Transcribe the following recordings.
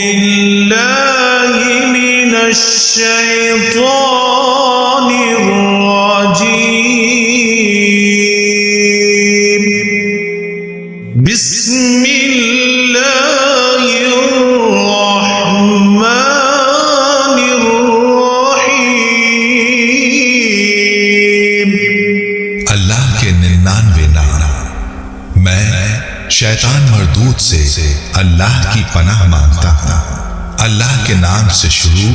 بالله من الشيطان الرجيم بسم الله الرحمن الرحيم. اللہ کے 99 نام. میں شیطان مردود سے اللہ کی پناہ مانگتا ہوں. اللہ کے نام سے شروع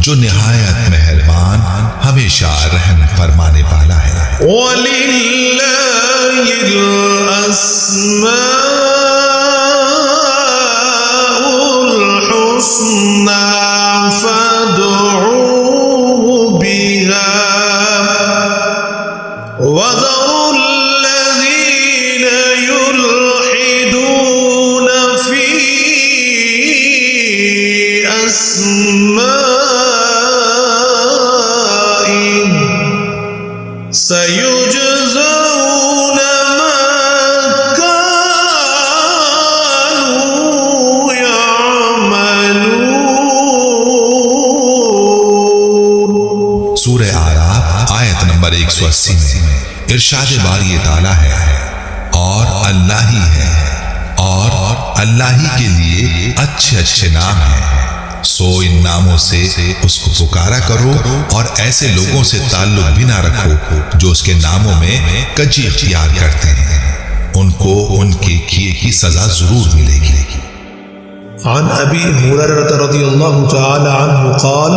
جو نہایت مہربان ہمیشہ رحم فرمانے والا ہے. وَلِلَّهِ الْأَسْمَاءُ الْحُسْنَى فَادْعُوهُ بِهَا وَذَرُوا الَّذِينَ يُلْحِدُونَ فِي أَسْمَائِهِ سَيُجْزَوْنَ مَا كَانُوا يَعْمَلُونَ. سورہ اعراف آیت نمبر 180 میں ارشاد باری تعالیٰ ہے اور اللہ ہی ہے اور اللہ ہی کے لیے اچھے اچھے نام ہیں، سو ان ناموں سے اس کو پکارا کرو اور ایسے لوگوں سے تعلق بھی نہ رکھو جو اس کے ناموں میں کجی اختیار کرتے ہیں، ان کو ان کے کیے کی سزا ضرور ملے گی. عن ابی ہریرہ رضی اللہ تعالی عنہ قال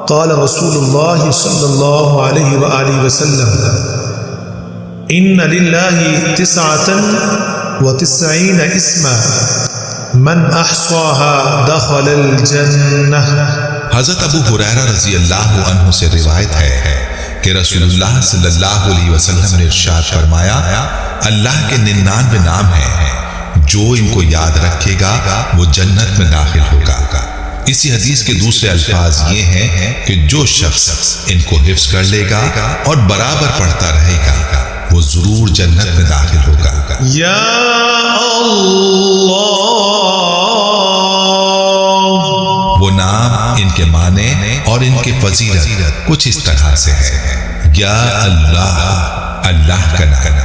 قال رسول اللہ صلی اللہ علیہ وآلہ وسلم ان للہ 99 اسما من احصاها دخل الجنہ. حضرت ابو ہریرہ رضی اللہ عنہ سے روایت ہے کہ رسول اللہ صلی اللہ علیہ وسلم نے ارشاد فرمایا اللہ کے 99 نام ہیں، جو ان کو یاد رکھے گا وہ جنت میں داخل ہوگا. اسی حدیث کے دوسرے الفاظ یہ ہیں کہ جو شخص ان کو حفظ کر لے گا اور برابر پڑھتا رہے گا وہ ضرور جنت میں داخل ہوگا. یا اللہ. وہ نام ان کے معنی اور ان کے فضیلت کچھ اس طرح سے ہے. یا اللہ، اللہ کا نام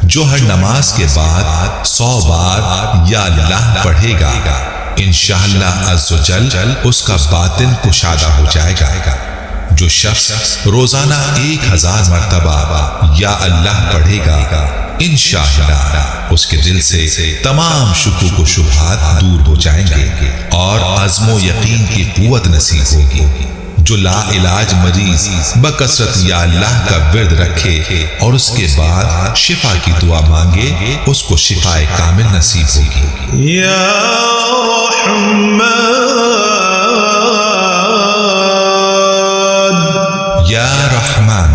جو ہر نماز کے بعد 100 بار یا اللہ پڑھے گا انشاءاللہ عز و جل اس کا باطن کشادہ ہو جائے گا. جو شخص روزانہ 1000 مرتبہ یا اللہ پڑھے گا انشاءاللہ اس کے دل سے تمام شکوک و شبہات دور ہو جائیں گے اور عزم و یقین کی قوت نصیب ہوگی. جو لا علاج مریض بکثرت یا اللہ کا ورد رکھے اور اس کے بعد شفا کی دعا مانگے اس کو شفا کامل نصیب ہوگی. یا رحمان، یا رحمان،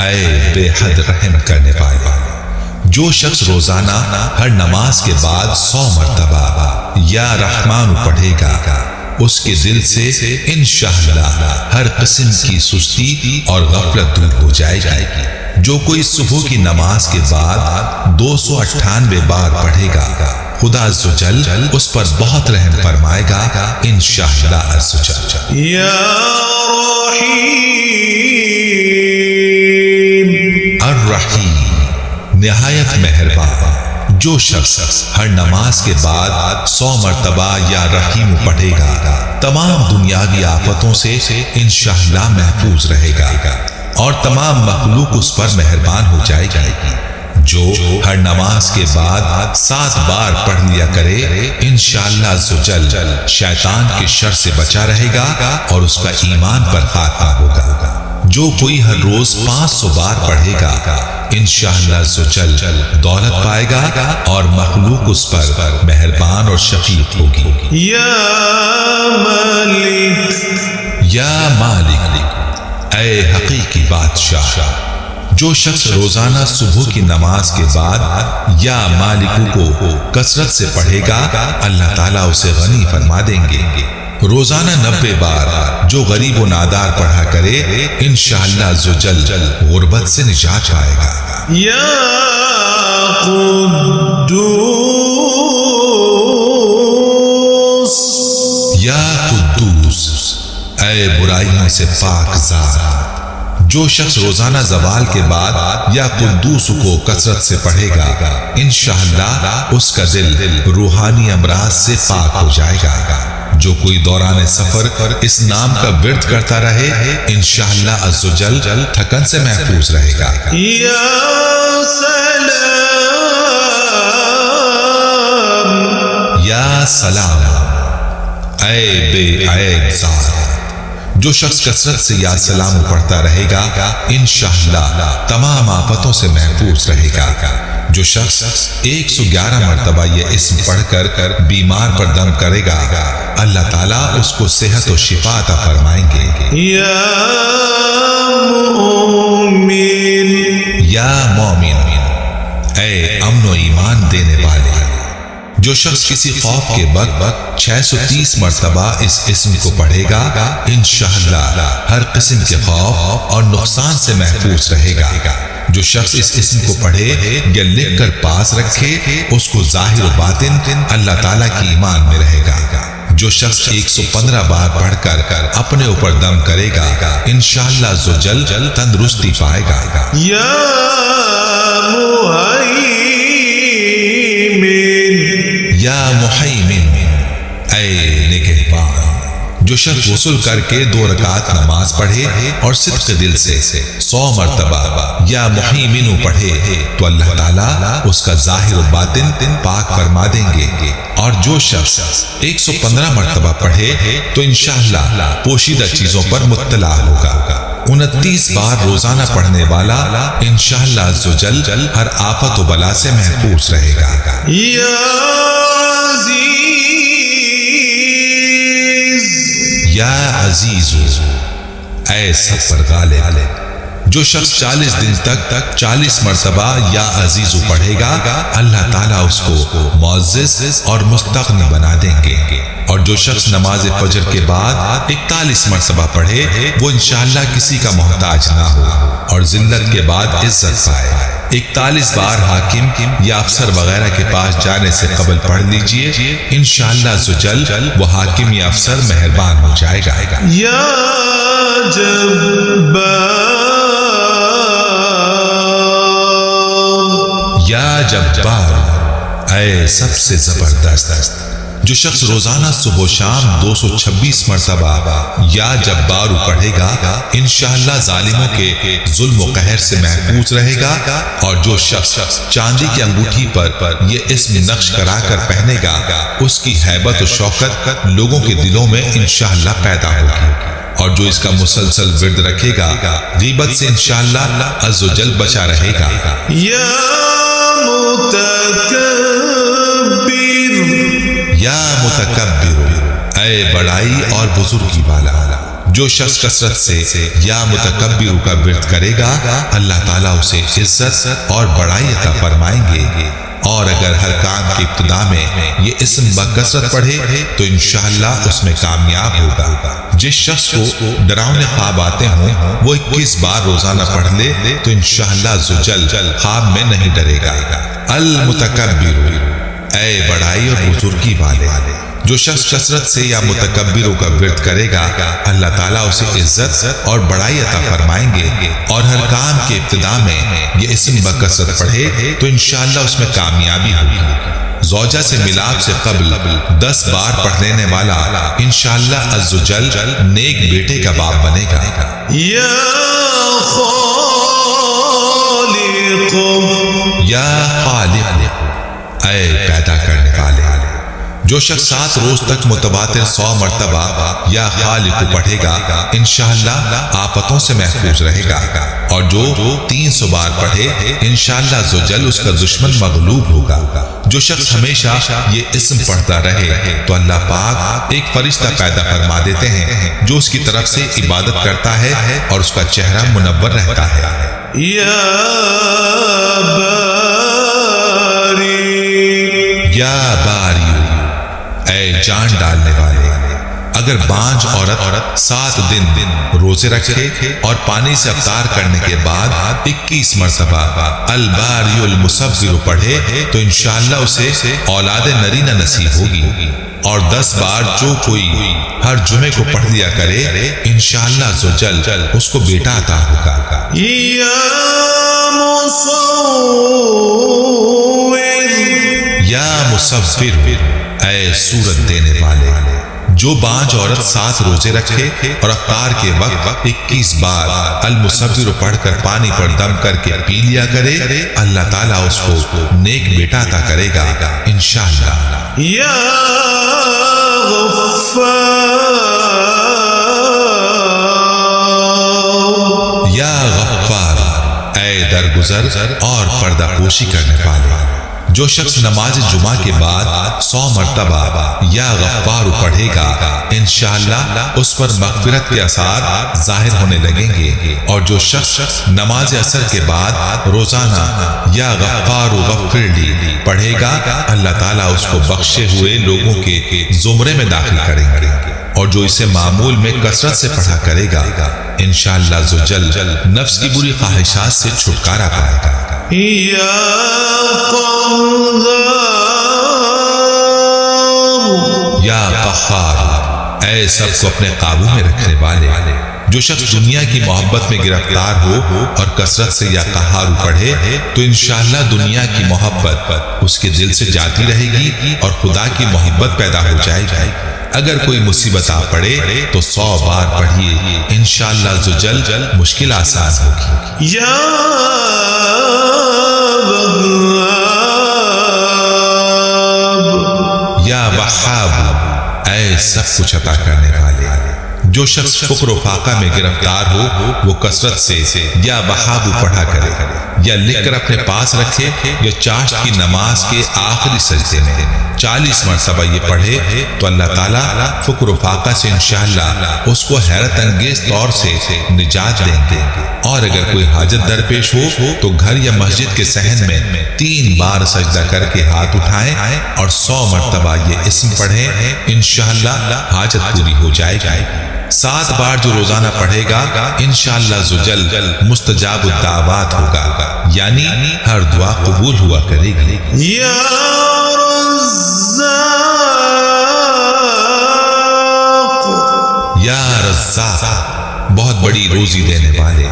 اے بے حد رحم کرنے والا. جو شخص روزانہ ہر نماز کے بعد 100 مرتبہ یا رحمان پڑھے گا اس کے دل سے انشاءاللہ ہر قسم کی سستی اور غفلت دور ہو جائے گی. جو کوئی صبح کی نماز کے بعد 298 بار پڑھے گا خدا عز و جل اس پر بہت رحم فرمائے گا انشاءاللہ عز و جل. یا رحیم، الرحیم، نہایت مہربان. جو شخص ہر نماز کے بعد 100 مرتبہ یا رحیم پڑھے گا تمام دنیاوی آفتوں سے انشاءاللہ محفوظ رہے گا اور تمام مخلوق اس پر مہربان ہو جائے گی. جو ہر نماز کے بعد 7 بار پڑھ لیا کرے انشاءاللہ عز و جل شیطان کے شر سے بچا رہے گا اور اس کا ایمان پر خاتمہ ہوگا. جو کوئی ہر روز 500 بار پڑھے گا انشاءاللہ عز و جل دولت پائے گا اور مخلوق اس پر مہربان اور شفیق ہوگی. یا مالک، یا مالک، اے حقیقی بادشاہ. جو شخص روزانہ صبح کی نماز کے بعد یا مالکو کو کثرت سے پڑھے گا اللہ تعالیٰ اسے غنی فرما دیں گے. روزانہ 90 بار جو غریب و نادار پڑھا کرے انشاءاللہ عز و جل غربت سے نجات پائے گا. یا قدوس، یا قدوس، اے برائیوں سے پاک ذات۔ جو شخص روزانہ زوال کے بعد یا قدوس کو کثرت سے پڑھے گا، انشاءاللہ اس کا دل روحانی امراض سے پاک ہو جائے گا۔ جو کوئی دوران سفر اس نام کا ورد کرتا رہے، انشاءاللہ عز و جل تھکن سے محفوظ رہے گا۔ یا سلام، یا سلام، اے بے عیب ذات۔ جو شخص کثرت سے یا سلام پڑھتا رہے گا، انشاءاللہ تمام آفتوں سے محفوظ رہے گا۔ جو شخص 111 مرتبہ یہ اسم پڑھ کر بیمار پر دم کرے گا، اللہ تعالیٰ اس کو صحت و شفا عطا فرمائیں گے۔ یا مومن، یا مومن، اے امن و ایمان دینے والے۔ جو شخص کسی خوف کے وقت 630 مرتبہ اس اسم کو پڑھے گا، انشاءاللہ ہر قسم کے خوف اور نقصان سے محفوظ رہے گا۔ جو شخص اس اسم کو پڑھے یا لکھ کر پاس رکھے، اس کو ظاہر و باطن اللہ تعالیٰ کی ایمان میں رہے گا۔ جو شخص 115 بار پڑھ کر اپنے اوپر دم کرے گا، انشاءاللہ عز و جل تندرستی پائے گا۔ یا یا محیمن، اے نگہبان۔ جو شخص غسل کر کے 2 رکعت نماز پڑھے اور صدق دل سے 100 مرتبہ یا محیمن پڑھے تو اللہ تعالیٰ اس کا ظاہر و باطن پاک فرما دیں گے۔ اور جو شخص 115 مرتبہ پڑھے تو انشاءاللہ پوشیدہ چیزوں پر مطلع ہوگا۔ 29 بار روزانہ پڑھنے والا انشاءاللہ عز و جل ہر آفت و بلا سے محفوظ رہے گا۔ یا یا عزیز، اے سب پر غالب۔ جو شخص 40 دن تک 40 مرتبہ یا عزیز پڑھے گا، اللہ تعالیٰ اس کو معزز اور مستغنی بنا دیں گے۔ اور جو شخص نماز فجر کے بعد 41 مرتبہ پڑھے، وہ انشاءاللہ کسی کا محتاج نہ ہو اور ذلت کے بعد عزت پائے۔ 41 بار حاکم یا افسر وغیرہ کے پاس جانے سے قبل پڑھ لیجئے، انشاءاللہ عز و جل وہ حاکم یا افسر مہربان ہو جائے گا۔ یا جبار، یا جبار، اے سب سے زبردست۔ جو شخص روزانہ صبح و شام 226 مرتبہ یا جبار پڑھے گا، انشاءاللہ ظالموں کے ظلم و قہر سے محفوظ رہے گا۔ اور جو شخص چاندی کی انگوٹھی پر یہ اسم نقش کرا کر پہنے گا، اس کی ہیبت و شوکت لوگوں کے دلوں میں انشاءاللہ پیدا ہوگی۔ اور جو اس کا مسلسل ورد رکھے گا، غیبت سے انشاءاللہ عز و جل بچا رہے گا۔ یا متکبر، یا متکبر، اے بڑائی اور بزرگی والا۔ جو شخص کثرت سے یا متکبر کا ورد کرے گا، اللہ تعالیٰ اسے عزت اور بڑائی عطا فرمائیں گے۔ اور اگر ہر کام کی ابتدا میں یہ اسم بکثرت پڑھے تو انشاءاللہ اس میں کامیاب ہوگا۔ جس شخص کو ڈراؤنے خواب آتے ہوں، وہ 21 بار روزانہ پڑھ لے تو انشاءاللہ عز و جل خواب میں نہیں ڈرے گا۔ المتکبر، اے بڑائی اور بزرگی والے۔ جو شخص کثرت سے یا متکبروں کا ورد کرے گا، اللہ تعالیٰ اسے عزت اور بڑائی عطا فرمائیں گے۔ اور ہر کام کے ابتدا میں یہ اسم بکثرت پڑھے تو انشاءاللہ اس میں کامیابی ہوگی۔ زوجہ سے ملاپ سے قبل 10 بار پڑھ لینے والا انشاءاللہ عز و جل نیک بیٹے کا باپ بنے گا۔ یا خالق، یا خالق، اے پیدا کرنے والے۔ جو شخص 7 روز تک متواتر 100 مرتبہ یا خالق پڑھے گا، انشاءاللہ آفتوں سے محفوظ رہے گا۔ اور جو 300 بار پڑھے، انشاءاللہ عز و جل اس کا دشمن مغلوب ہوگا۔ جو شخص ہمیشہ یہ اسم پڑھتا رہے تو اللہ پاک ایک فرشتہ پیدا فرما دیتے ہیں جو اس کی طرف سے عبادت کرتا ہے اور اس کا چہرہ منور رہتا ہے۔ یا باری، یا باری، اے جان ڈالنے والے۔ اگر بانجھ عورت 7 دن روزے رکھے اور پانی سے افطار کرنے کے بعد 21 مرتبہ الباری المصور پڑھے تو انشاءاللہ اسے اولاد نرینہ نصیب ہوگی۔ اور 10 بار جو کوئی ہر جمعے کو پڑھ لیا کرے انشاءاللہ عزوجل اس کو بیٹا عطا ہوگا۔ یا مصور، یا مصور، اے صورت دینے والے، جو بانج عورت 7 روزے رکھے اور افطار کے وقت 21 بار المصور پڑھ کر پانی پر دم کر کے پی لیا کرے، اللہ تعالیٰ اس کو نیک بیٹا عطا کرے گا انشاءاللہ۔ یا غفار، یا غفار، اے درگزر اور پردہ پوشی کرنے والے، جو شخص نماز جمعہ کے بعد 100 مرتبہ یا غفار پڑھے گا انشاءاللہ اس پر مغفرت کے آثار ظاہر ہونے لگیں گے، اور جو شخص نماز عصر کے بعد روزانہ یا غفار غفر لی پڑھے گا اللہ تعالیٰ اس کو بخشے ہوئے لوگوں کے زمرے میں داخل کریں گے، اور جو اسے معمول میں کثرت سے پڑھا کرے گا انشاءاللہ عزوجل نفس کی بری خواہشات سے چھٹکارا پائے گا۔ یا قہار، یا قہار، اے سب کو اپنے قابو میں رکھنے والے، جو شخص دنیا کی محبت میں گرفتار ہو اور کثرت سے یا قہار پڑھے تو انشاءاللہ دنیا کی محبت اس کے دل سے جاتی رہے گی اور خدا کی محبت پیدا ہو جائے گی۔ اگر کوئی مصیبت آ پڑے تو 100 بار پڑھیے انشاءاللہ عزوجل مشکل آسان ہوگی۔ یا وہاب، یا وہاب، اے سب کچھ عطا کرنے والے، جو شخص فقر و فاقہ میں گرفتار ہو وہ کثرت سے یا وہاب پڑھا کرے، یا لکھ کر اپنے پاس رکھے، یا چاشت کی نماز کے آخری سجدے میں 40 مرتبہ یہ پڑھے تو اللہ تعالیٰ فقر و فاقہ سے انشاءاللہ اس کو حیرت انگیز طور سے نجات دیں گے۔ اور اگر کوئی حاجت درپیش ہو تو گھر یا مسجد کے صحن میں 3 بار سجدہ کر کے ہاتھ اٹھائیں اور 100 مرتبہ یہ اسم پڑھیں انشاءاللہ حاجت پوری ہو جائے گی۔ 7 بار جو روزانہ پڑھے گا انشاءاللہ عزوجل مستجاب الدعوات ہوگا، یعنی ہر دعا قبول ہوا کرے گی۔ یا رزاق، یا رزاق، بہت بڑی روزی دینے والے،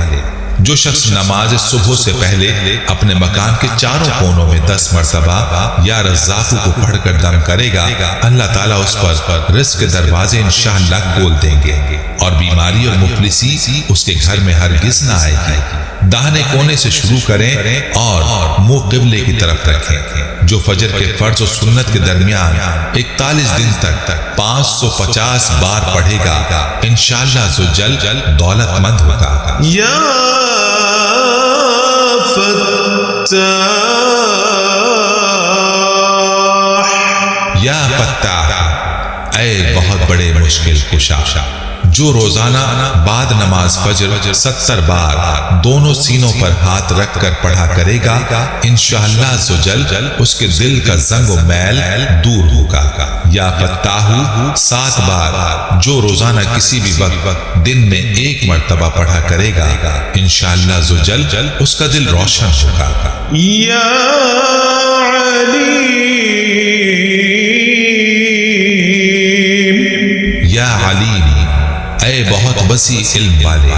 جو شخص نماز صبح سے پہلے اپنے مکان کے چاروں کونوں میں 10 مرتبہ یا رزاق کو پڑھ کر دم کرے گا اللہ تعالیٰ اس پر رزق کے دروازے انشاءاللہ کھول دیں گے، اور بیماری اور مفلسی اس کے گھر میں ہرگز نہ آئے گی۔ داہنے کونے سے شروع کریں اور منہ قبلے کی طرف رکھیں۔ جو فجر کے فرض و سنت کے درمیان 41 دن تک 550 بار پڑھے گا انشاءاللہ عزوجل دولت مند ہوگا۔ یا فتاح، یا فتاح، اے بہت بڑے مشکل کشا، جو روزانہ بعد نماز فجر 70 بار دونوں سینوں پر ہاتھ رکھ کر پڑھا کرے گا انشاءاللہ عزوجل اس کے دل کا زنگ و میل دور ہوگا۔ یا فتاح 7 بار جو روزانہ کسی بھی وقت دن میں 1 مرتبہ پڑھا کرے گا انشاءاللہ عزوجل اس کا دل روشن ہوگا۔ یا علیم، یا علیم، اے بہت وسیع علم والے،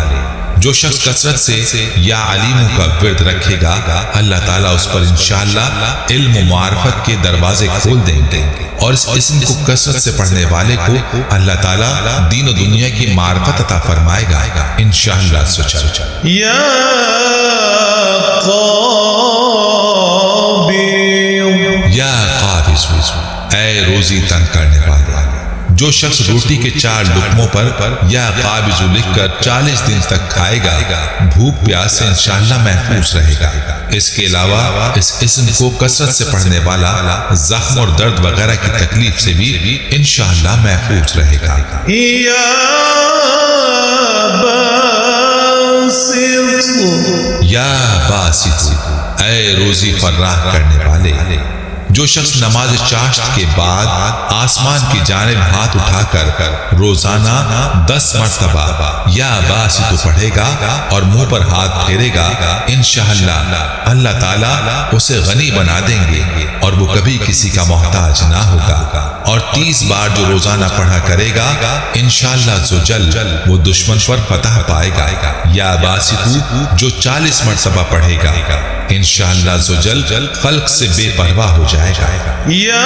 جو شخص کثرت سے یا علیم کا ورد رکھے گا اللہ تعالیٰ اس پر انشاءاللہ علم و معرفت کے دروازے کھول دیں گے، اور اس اسم کو کثرت سے پڑھنے والے کو اللہ تعالیٰ دین و دنیا کی معرفت عطا فرمائے گا انشاءاللہ۔ یا قابض، یا قابض، اے روزی تنگ کرنے والے، جو شخص روٹی کے 4 لقموں پر یا قابض لکھ کر 40 دن تک کھائے گا بھوک پیاس سے انشاءاللہ محفوظ رہے گا۔ اس کے علاوہ اس اسم کو کثرت سے پڑھنے والا زخم اور درد وغیرہ کی تکلیف سے بھی انشاءاللہ محفوظ رہے گا۔ یا باسط، یا باسط، اے روزی فراہ کرنے والے، جو شخص نماز چاشت کے بعد آسمان کی جانب ہاتھ اٹھا کر روزانہ 10 مرتبہ یا باسط پڑھے گا اور منہ پر ہاتھ پھیرے گا، انشاءاللہ اللہ تعالیٰ اسے غنی بنا دیں گے اور وہ کبھی کسی کا محتاج نہ ہوگا۔ اور 30 بار جو روزانہ پڑھا کرے گا، انشاءاللہ عزوجل وہ دشمن پر فتح پائے گا۔ یا باسط جو 40 مرتبہ پڑھے گا، انشاءاللہ عزوجل خلق سے بے پرواہ ہو جائے گا۔ یا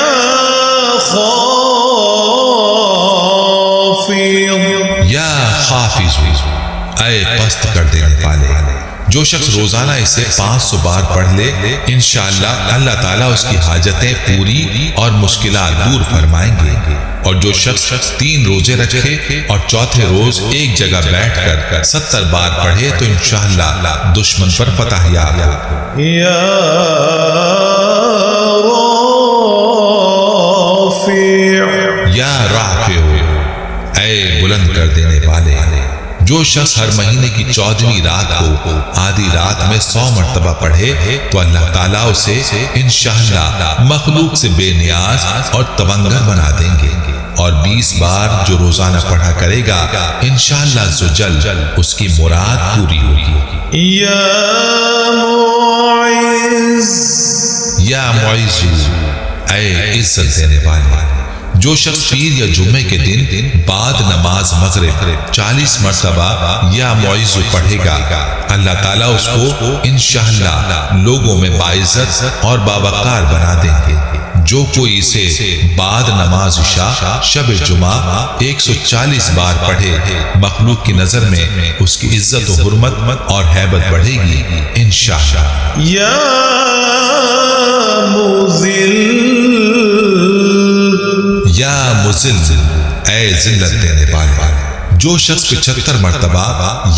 خافض، یا حافظ، اے پست کر دینے والے، جو شخص روزانہ اسے 500 بار پڑھ لے، انشاءاللہ اللہ تعالیٰ اس کی حاجتیں پوری اور مشکلات دور فرمائیں گے۔ اور جو شخص 3 روزے رکھے اور چوتھے روز ایک جگہ بیٹھ کر 70 بار پڑھے تو انشاءاللہ دشمن پر فتح یاب ہو۔ یا رافع، یا رافع، اے بلند کر دینے والے، جو شخص ہر مہینے کی 14ویں رات کو آدھی رات میں 100 مرتبہ پڑھے تو اللہ تعالیٰ اسے انشاءاللہ مخلوق سے بے نیاز اور تونگر بنا دیں گے۔ اور 20 بار جو روزانہ پڑھا کرے گا، انشاءاللہ عزوجل اس کی مراد پوری ہوگی۔ یا معز، یا معز، اے عزت دینے والے، جو شخص پیر یا جمعے کے دن بعد نماز مغرب 40 مرتبہ یا معز پڑھے گا، اللہ تعالیٰ اس کو انشاءاللہ لوگوں میں باعزت اور باوقار بنا دیں گے۔ جو کوئی اسے بعد نماز عشاء شب جمعہ 140 بار پڑھے، مخلوق کی نظر میں اس کی عزت و حرمت اور ہیبت بڑھے گی انشاءاللہ۔ یا مذل، یا مذل، اے ذلت دینے والے، جو شخص 75 مرتبہ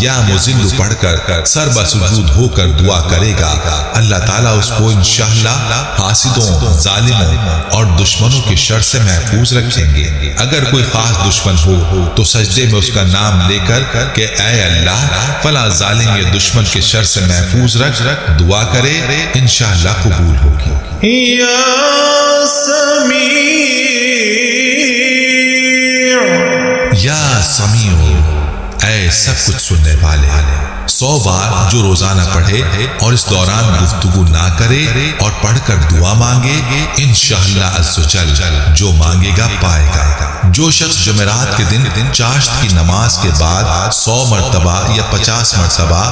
یا مذل پڑھ کر سر بسجود ہو کر دعا کرے گا، اللہ تعالیٰ اس کو انشاءاللہ حاسدوں، ظالموں اور دشمنوں کے شر سے محفوظ رکھیں گے۔ اگر کوئی خاص دشمن ہو تو سجدے میں اس کا نام لے کر کہ اے اللہ فلاں ظالم یا دشمن کے شر سے محفوظ رکھ دعا کرے، انشاءاللہ قبول ہوگی۔ یا سمیع، یا سمیع، اے سب کچھ سننے والے، 100 بار جو روزانہ پڑھے اور اس دوران گفتگو نہ کرے اور پڑھ کر دعا مانگے، انشاءاللہ عزوجل جو مانگے گا پائے گا۔ جو شخص جمعرات کے دن چاشت کی نماز کے بعد 100 مرتبہ یا 50 مرتبہ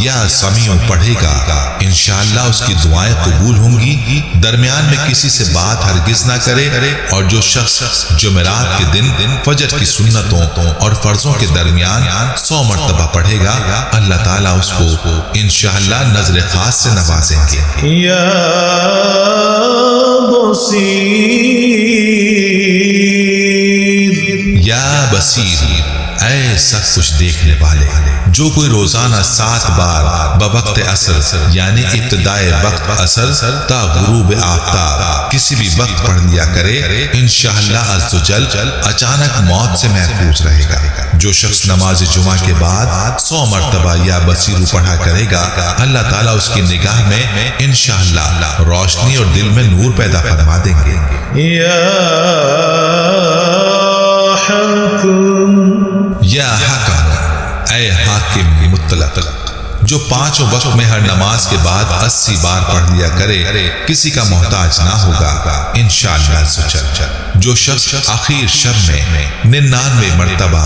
یا سمیع پڑھے گا، انشاءاللہ اس کی دعائیں قبول ہوں گی۔ درمیان میں کسی سے بات ہرگز نہ کرے، اور جو شخص جمعرات کے دن فجر کی سنتوں اور فرضوں کے درمیان 100 مرتبہ پڑھے گا، اللہ تعالیٰ اس کو انشاءاللہ نظر خاص سے نوازیں گے۔ یا بصیر، یا بصیر، اے سب کچھ دیکھنے والے، جو کوئی روزانہ 7 بار بوقت عصر یعنی ابتدائے وقت عصر تا غروب آفتاب کسی بھی وقت پڑھ لیا کرے، انشاءاللہ عزوجل اچانک موت سے محفوظ رہے گا۔ جو شخص نماز جمعہ کے بعد 100 مرتبہ یا بصیر پڑھا کرے گا، اللہ تعالیٰ اس کی نگاہ میں انشاءاللہ روشنی اور دل میں نور پیدا فرما دیں گے۔ یا حکم، یا حکم، اے حاکم مطلق، جو 5 وقت میں ہر نماز کے بعد 80 بار پڑھ لیا کرے، کسی کا محتاج نہ ہوگا انشاءاللہ عزوجل۔ جو شخص آخر شب میں 99 مرتبہ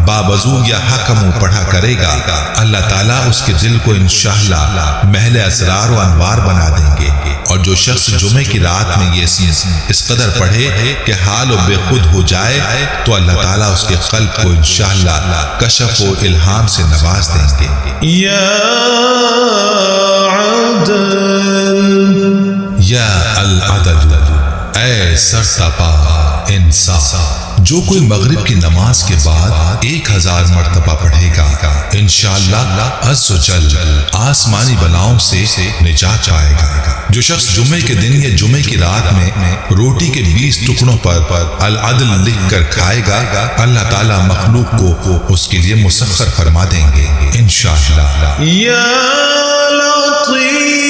بابزو یا حکم پڑھا کرے گا، اللہ تعالیٰ اس کے دل کو انشاءاللہ محل اسرار و انوار بنا دیں گے۔ اور جو شخص جمعے کی رات میں یہ اس قدر پڑھے کہ حال و بے خود ہو جائے تو اللہ تعالیٰ اس کے قلب کو انشاءاللہ کشف و الہام سے نواز دیں گے۔ یا عدل، یا العدل، اے سرتپا انصاف، جو کوئی مغرب کی نماز کے بعد 1000 مرتبہ پڑھے گا، انشاءاللہ عزوجل آسمانی بلاؤں سے نجات پائے گا۔ جو شخص جمعے کے دن یا جمعے کی رات میں روٹی کے 20 ٹکڑوں پر العدل لکھ کر کھائے گا، اللہ تعالیٰ مخلوق کو اس کے لیے مسخر فرما دیں گے انشاءاللہ۔ یا لطیف،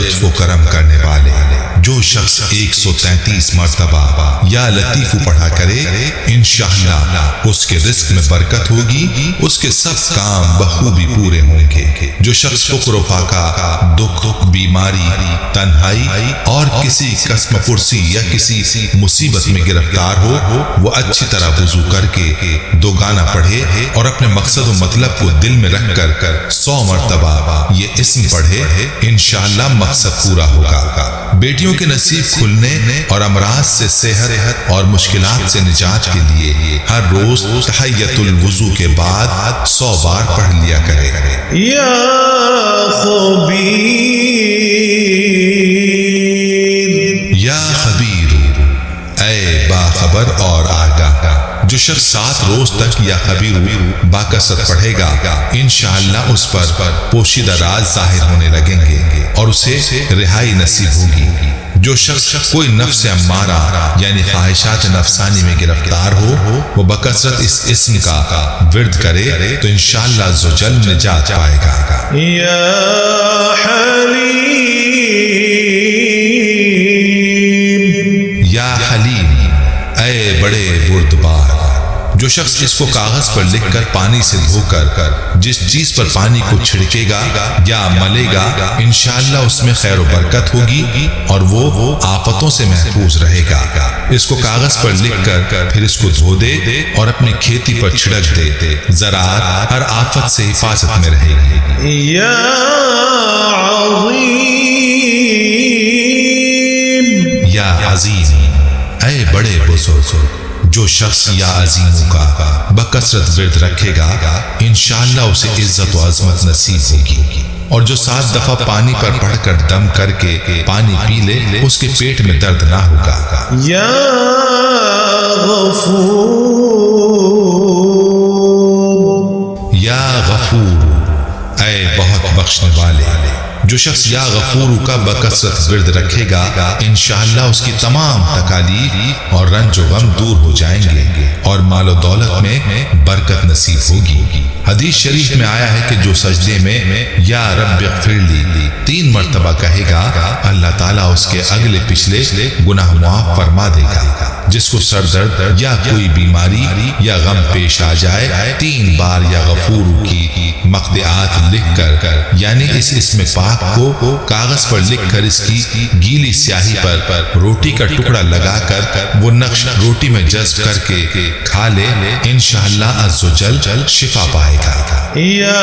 لطف و کرم کرنے والے۔ جو شخص 133 مرتبہ یا لطیف پڑھا کرے انشاءاللہ اس کے رزق میں برکت ہوگی، اس کے سب کام بخوبی پورے ہوں گے۔ جو شخص فقر و فاقہ، دکھ، بیماری، تنہائی اور کسی قسم پرسی یا کسی مصیبت میں گرفتار ہو، وہ اچھی طرح وضو کر کے دوگانہ پڑھے اور اپنے مقصد و مطلب کو دل میں رکھ کر 100 مرتبہ یہ اسم پڑھے، انشاءاللہ مقصد پورا ہوگا۔ بیٹیوں کے نصیب کھلنے اور امراض سے صحت اور مشکلات سے نجات کے لیے ہر روز تحیۃ الوضو کے بعد 100 بار پڑھ لیا کرے۔ یا خبیر، یا خبیر، اے باخبر اور آگاہ۔ جو شخص 7 روز تک یا خبیر باکثرت پڑھے گا انشاءاللہ اس پر پوشیدہ راز ظاہر ہونے لگیں گے اور اسے رہائی نصیب ہوگی۔ جو شخص کوئی نفس امارہ یعنی خواہشات نفسانی میں گرفتار ہو، وہ بکثرت اس اسم کا ورد کرے تو انشاءاللہ عز و جل نجات پائے گا۔ یا حلیم، یا حلیم، اے بڑے بردبار۔ جو شخص اس کو کاغذ پر لکھ کر پانی سے دھو کر جس چیز پر پانی کو چھڑکے گا یا ملے گا انشاءاللہ اس میں خیر و برکت ہوگی اور وہ آفتوں سے محفوظ رہے گا۔ اس کو کاغذ پر لکھ کر پھر اس کو دھو دے اور اپنی کھیتی پر چھڑک دے، زراعت ہر آفت سے حفاظت میں رہے گی۔ یا عظیم، یا عظیم، اے بڑے بزرگ۔ جو شخص یا عظیموں کا بکثرت ورد رکھے گا انشاءاللہ اسے عزت و عظمت نصیب ہوگی، اور جو 7 دفعہ پانی پر پڑھ کر دم کر کے پانی پی لے اس کے پیٹ میں درد نہ ہوگا۔ یا غفور، یا غفور، اے بہت بخشنے والے۔ جو شخص یا غفور کا بکثرت ورد رکھے گا انشاءاللہ اس کی تمام تکالیف اور رنج و غم دور ہو جائیں گے اور مال و دولت میں برکت نصیب ہوگی۔ حدیث شریف میں آیا ہے کہ جو سجدے میں یا رب اغفر لی 3 مرتبہ کہے گا اللہ تعالیٰ اس کے اگلے پچھلے گناہ معاف فرما دے گا۔ جس کو سر درد یا کوئی بیماری یا غم پیش آ جائے 3 بار یا غفور کی مقدعات لکھ کر یعنی اس اسم پاک کو کاغذ پر لکھ کر اس کی گیلی سیاہی پر روٹی کا ٹکڑا لگا کر وہ نقش روٹی میں جذب کر کے کھا لے انشاءاللہ عز و جل شفا پائے گا۔ یا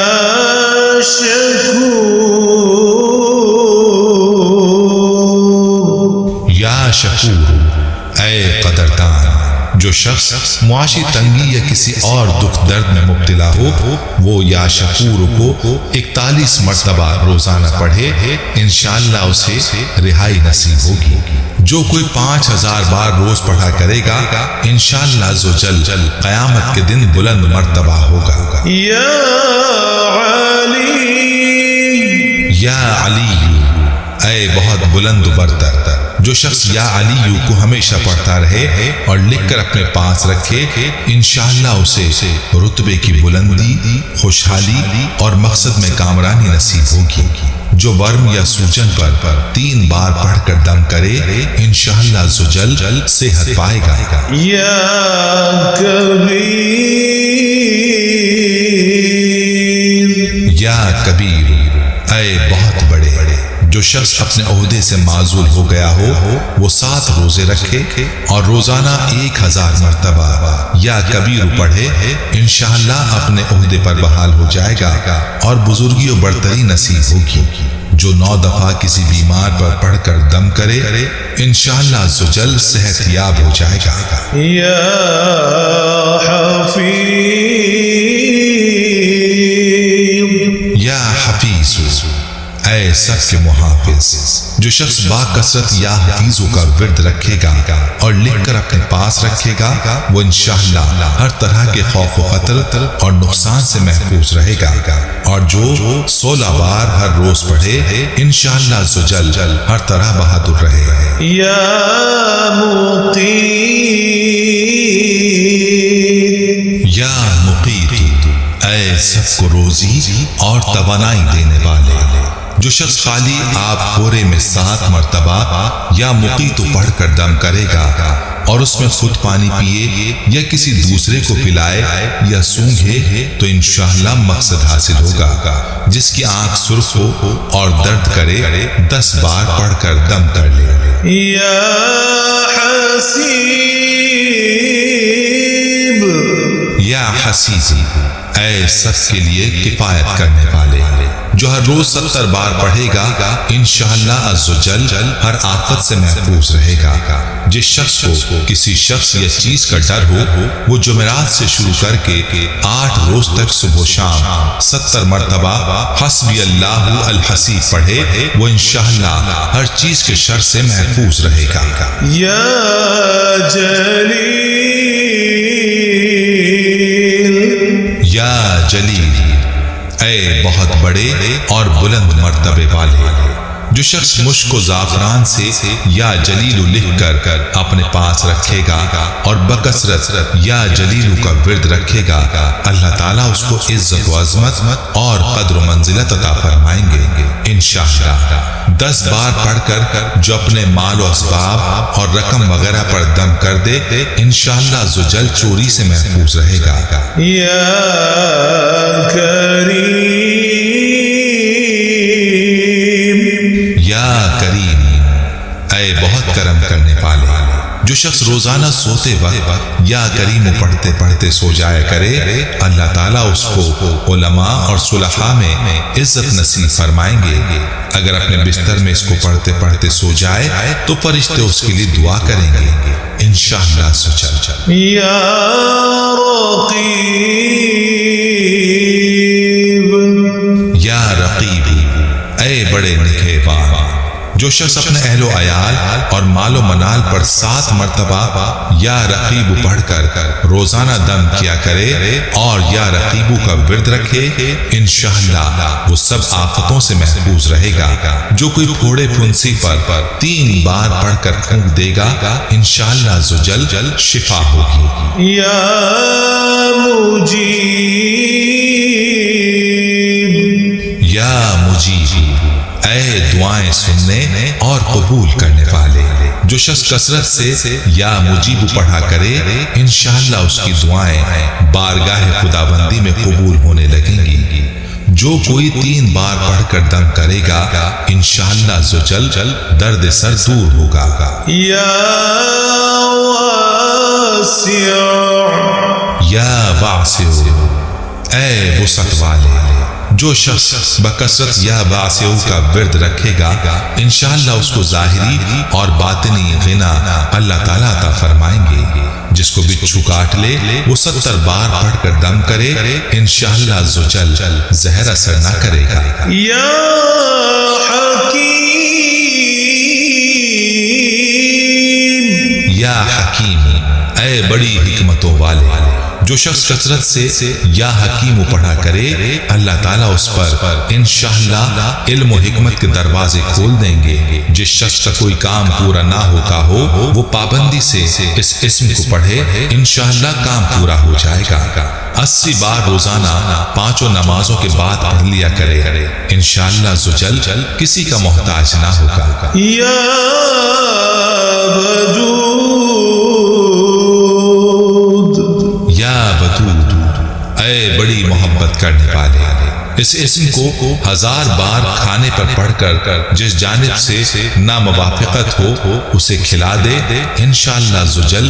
شکور، یا شکور، اے قدردان۔ جو شخص معاشی تنگی یا کسی اور دکھ درد میں مبتلا ہو وہ یا شکور کو 41 مرتبہ روزانہ پڑھے انشاءاللہ اسے رہائی نصیب ہوگی۔ جو کوئی 5000 بار روز پڑھا کرے گا انشاءاللہ عز و جل قیامت کے دن بلند مرتبہ ہوگا۔ یا علی، یا علی، اے بہت بلند و برتر۔ جو شخص یا علی کو ہمیشہ پڑھتا رہے اور لکھ کر اپنے پاس رکھے انشاءاللہ اسے رتبے کی بلندی، خوشحالی اور مقصد میں کامرانی نصیب ہوگی۔ جو ورم یا سوجن پر 3 بار پڑھ کر دم کرے انشاءاللہ عز و جل صحت پائے گا۔ یا کبیر، یا کبیر، اے بہت بڑے۔ جو شخص اپنے عہدے سے معزول ہو گیا ہو وہ 7 روزے رکھے اور روزانہ 1000 مرتبہ یا کبیر پڑھے انشاءاللہ اپنے عہدے پر بحال ہو جائے گا اور بزرگی و برتری نصیب ہوگی۔ جو 9 دفعہ کسی بیمار پر پڑھ کر دم کرے انشاءاللہ عز و جل صحت یاب ہو جائے گا۔ یا حفیظ، یا حفیظ، اے سب کے محافظ۔ جو شخص با کثرت یا حفیظوں کا ورد رکھے گا اور لکھ کر اپنے پاس رکھے گا وہ انشاءاللہ ہر طرح کے خوف و خطر اور نقصان سے محفوظ رہے گا، اور جو 16 بار ہر روز پڑھے انشاءاللہ عز و جل ہر طرح بہادر رہے۔ یا مقیت، یا مقیت، اے سب کو روزی اور توانائی دینے والے۔ جو شخص خالی آب خورے میں 7 مرتبہ یا مقیت پڑھ کر دم کرے گا اور اس میں خود پانی پیے یا کسی دوسرے کو پلائے یا سونگھے تو انشاءاللہ مقصد حاصل ہوگا۔ جس کی آنکھ سرخ ہو اور درد کرے 10 بار پڑھ کر دم کر لے۔ یا حسیب، یا حسیب، اے سب کے لیے کفایت کرنے والے، جو ہر روز 70 بار پڑھے گا انشاءاللہ عز و جل ہر آفت سے محفوظ رہے گا۔ جس شخص کو کسی شخص یا چیز کا ڈر ہو وہ جمعرات سے شروع کر کے 8 روز تک صبح و شام 70 مرتبہ حسبی اللہ الحسیب پڑھے، وہ انشاءاللہ ہر چیز کے شر سے محفوظ رہے گا۔ یا جلیل، یا جلیل، اے بہت بڑے اور بلند مرتبے والے، جو شخص مشک و زعفران سے یا جلیل لکھ کر اپنے پاس رکھے گا اور بکثرت یا جلیل کا ورد رکھے گا، اللہ تعالیٰ اس کو عزت و عظمت اور قدر و منزلت عطا فرمائیں گے انشاءاللہ۔ 10 بار پڑھ کر جو اپنے مال و اسباب اور رقم وغیرہ پر دم کر دے انشاءاللہ عز و جل چوری سے محفوظ رہے گا۔ یا کریم، یا کریم، اے بہت کرم کرنے والے، جو شخص روزانہ سوتے وقت یا کریم پڑھتے پڑھتے سو جایا کرے اللہ تعالیٰ اس کو علماء اور صلحاء میں عزت نصیب فرمائیں گے۔ اگر اپنے بستر میں اس کو پڑھتے پڑھتے سو جائے تو فرشتے اس کے لیے دعا کریں گے انشاءاللہ سوچل۔ یا رقیب، یا رقیب، اے بڑے نگہبان، جو شخص اپنے اہل و عیال اور مال و منال پر 7 مرتبہ یا رقیب پڑھ کر روزانہ دم کیا کرے اور یا رقیبو کا ورد رکھے انشاءاللہ وہ سب آفتوں سے محفوظ رہے گا۔ جو کوئی پھوڑے پھنسی پر 3 بار پڑھ کر پھونک دے گا انشاءاللہ عز و جل شفا ہوگی۔ یا مجیب، یا مجیب، اے دعائیں سننے اور قبول کرنے والے، جو شخص کثرت سے یا مجیب پڑھا کرے انشاءاللہ اس کی دعائیں بارگاہ خداوندی میں قبول ہونے لگیں گی۔ جو کوئی 3 بار پڑھ کر دم کرے گا انشاءاللہ عز و جل درد سر دور ہوگا۔ یا واسع، یا واسع، اے وسعت والے، جو شخص بکثرت یا واسع کا ورد رکھے گا انشاءاللہ اس کو ظاہری اور باطنی غنا اللہ تعالیٰ عطا فرمائیں گے۔ جس کو بچھو کاٹ لے وہ 70 بار پڑھ کر دم کرے انشاءاللہ عز و جل زہر اثر نہ کرے گا۔ یا حکیم، یا حکیم، اے بڑی حکمتوں والے، جو شخص کثرت سے یا حکیم پڑھا کرے اللہ تعالیٰ اس پر انشاءاللہ علم و حکمت کے دروازے کھول دیں گے۔ جس شخص کا کوئی کام پورا نہ ہوتا ہو وہ پابندی سے اس اسم کو پڑھے انشاءاللہ کام پورا ہو جائے گا۔ 80 بار روزانہ 5 نمازوں کے بعد پڑھ لیا کرے انشاءاللہ عز و جل کسی کا محتاج نہ ہوگا۔ یا ودود، یا ودود، اے بڑی محبت کرنے والے، اس اسم کو 1000 بار کھانے پر پڑھ کر جس جانب سے ناموافقت ہو اسے کھلا دے انشاءاللہ عز و جل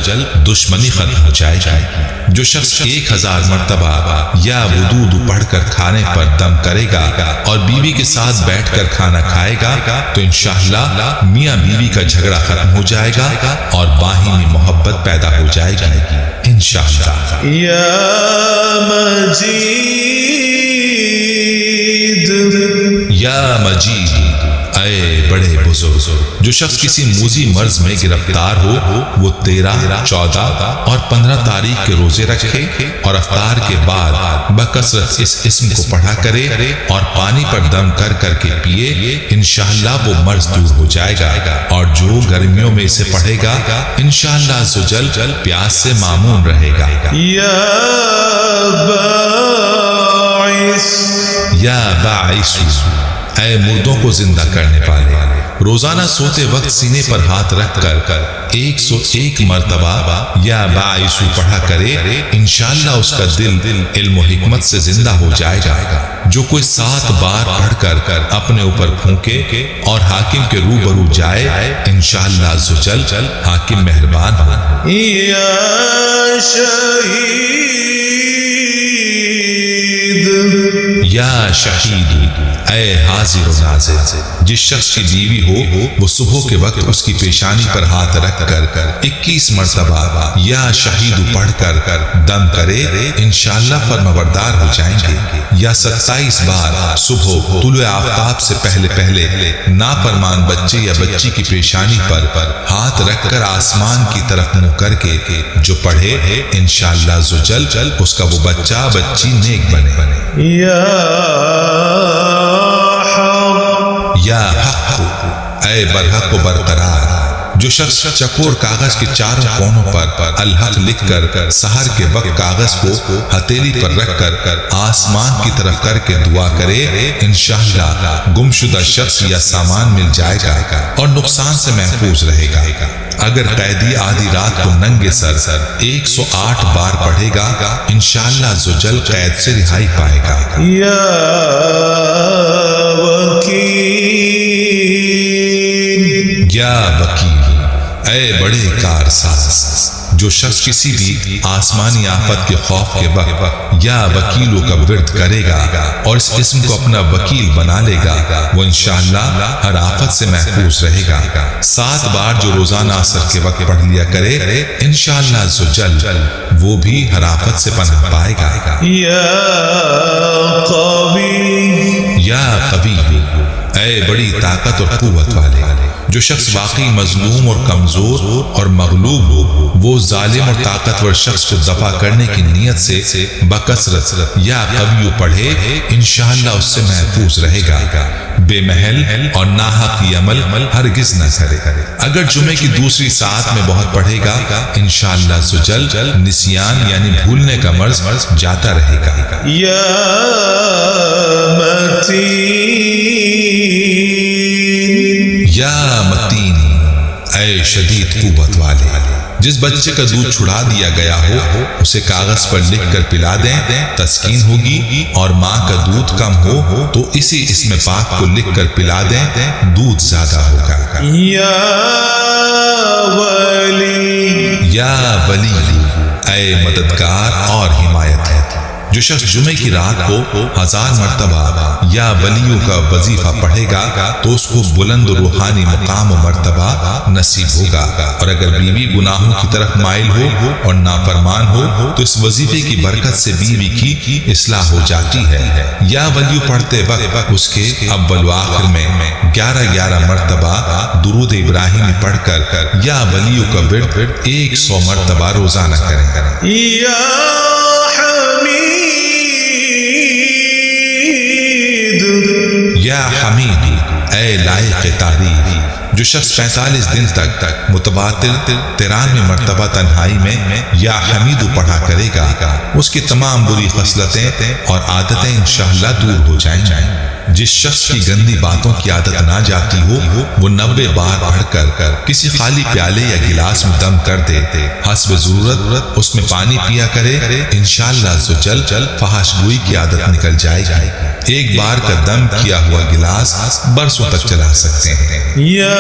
دشمنی ختم ہو جائے گی۔ جو شخص 1000 مرتبہ یا ودود پڑھ کر کھانے پر دم کرے گا اور بیوی کے ساتھ بیٹھ کر کھانا کھائے گا تو انشاءاللہ میاں بیوی کا جھگڑا ختم ہو جائے گا اور باہمی محبت پیدا ہو جائے گی انشاءاللہ۔ یا مجید، یا مجید، اے بڑے بزرگ، جو شخص کسی موذی مرض میں گرفتار ہو وہ 13، 14 اور 15 تاریخ کے روزے رکھے اور افطار کے بعد بکثرت اس اسم کو پڑھا کرے اور پانی پر دم کر کے پیے انشاءاللہ وہ مرض دور ہو جائے گا۔ اور جو گرمیوں میں اسے پڑھے گا انشاءاللہ عز و جل پیاس سے معمون رہے گا۔ یا باعث، یا باعث، اے مردوں کو زندہ کرنے والے، روزانہ سوتے وقت سینے پر ہاتھ رکھ کر 101 مرتبہ یا باعثو پڑھا کرے، انشاءاللہ اس کا دل علم و حکمت سے زندہ ہو جائے گا۔ جو کوئی 7 بار پڑھ کر اپنے اوپر پھونکے اور حاکم کے روبرو جائے، انشاءاللہ عزوجل حاکم مہربان ہو۔ یا شہید، یا شہید، اے حاضر و ناظر، جس شخص کی بیوی ہو وہ صبح کے وقت اس کی پیشانی پر ہاتھ رکھ کر 21 مرتبہ یا شہید پڑھ کر دم کرے، انشاءاللہ فرمانبردار ہو جائیں گے۔ یا 27 بار صبح طلوع آفتاب سے پہلے نافرمان بچے یا بچی کی پیشانی پر ہاتھ رکھ کر آسمان کی طرف منہ کر کے جو پڑھے، انشاءاللہ عزوجل اس کا وہ بچہ بچی نیک بنے۔ یا حق، اے برحق و برقرار، جو شخص چکور کاغذ کے چاروں کونوں پر الحق لکھ کر سحر کے وقت کاغذ کو ہتھیلی پر رکھ کر آسمان کی طرف کر کے دعا کرے، انشاءاللہ گمشدہ شخص یا سامان مل جائے گا اور نقصان سے محفوظ رہے گا۔ اگر قیدی آدھی رات کو ننگے سر 108 بار پڑھے گا، انشاءاللہ عزوجل قید سے رہائی پائے گا۔ یا وکیل، یا وکیل، اے بڑے کارساز، جو شخص کسی بھی آسمانی آفت کے خوف کے وقت یا وکیلوں کا ورد کرے گا اور اس اسم کو اپنا وکیل بنا لے گا، وہ انشاءاللہ ہر آفت سے محفوظ رہے گا۔ 7 بار جو روزانہ عصر کے وقت پڑھ لیا کرے، انشاءاللہ عزوجل وہ بھی ہر آفت سے پناہ پائے گا۔ یا قوی، یا قوی، اے بڑی طاقت اور قوت والے، جو شخص واقعی مظلوم اور کمزور اور مغلوب ہو، وہ ظالم اور طاقتور شخص کو دفع کرنے کی نیت سے بکثرت یا قوی پڑھے، انشاءاللہ اس سے محفوظ رہے گا۔ بے محل اور ناحقی عمل ہرگز نہ کرے۔ اگر جمعے کی دوسری ساعت میں بہت پڑھے گا، انشاءاللہ عزوجل نسیان یعنی بھولنے کا مرض جاتا رہے گا۔ یا متین، یا متین، اے شدید قوت والے، جس بچے کا دودھ چھڑا دیا گیا ہو اسے کاغذ پر لکھ کر پلا دیں، تسکین ہوگی، اور ماں کا دودھ کم ہو تو اسی اسم پاک کو لکھ کر پلا دیں، دودھ زیادہ ہوگا۔ یا ولی، یا ولی، اے مددگار اور حمایت ہے، جو شخص جمعے کی رات کو 1000 مرتبہ یا ولیوں کا وظیفہ پڑھے گا تو اس کو بلند روحانی مقام و مرتبہ نصیب ہوگا، اور اگر بیوی گناہوں کی طرف مائل ہو اور نافرمان ہو تو اس وظیفے کی برکت سے بیوی کی اصلاح ہو جاتی ہے۔ یا ولیوں پڑھتے وقت اس کے اول و آخر میں 11 مرتبہ درود ابراہیمی پڑھ کر یا ولیوں کا ورد 100 مرتبہ روزانہ کریں۔ یا یا حمید، اے لائق تعریف، جو شخص 45 دن تک متواتر 93 مرتبہ تنہائی میں یا حمید پڑھا کرے گا، اس کی تمام بری خصلتیں اور عادتیں انشاءاللہ دور ہو جائیں گی۔ جس شخص کی گندی باتوں کی عادت نہ جاتی ہو، وہ 90 بار پڑھ کر کسی خالی پیالے یا گلاس میں دم کر دے، حسب ضرورت اس میں پانی پیا کرے، انشاءاللہ عزوجل فحش گوئی کی عادت نکل جائے گی۔ ایک بار کا دم کیا ہوا گلاس برسوں تک چلا سکتے ہیں۔ یا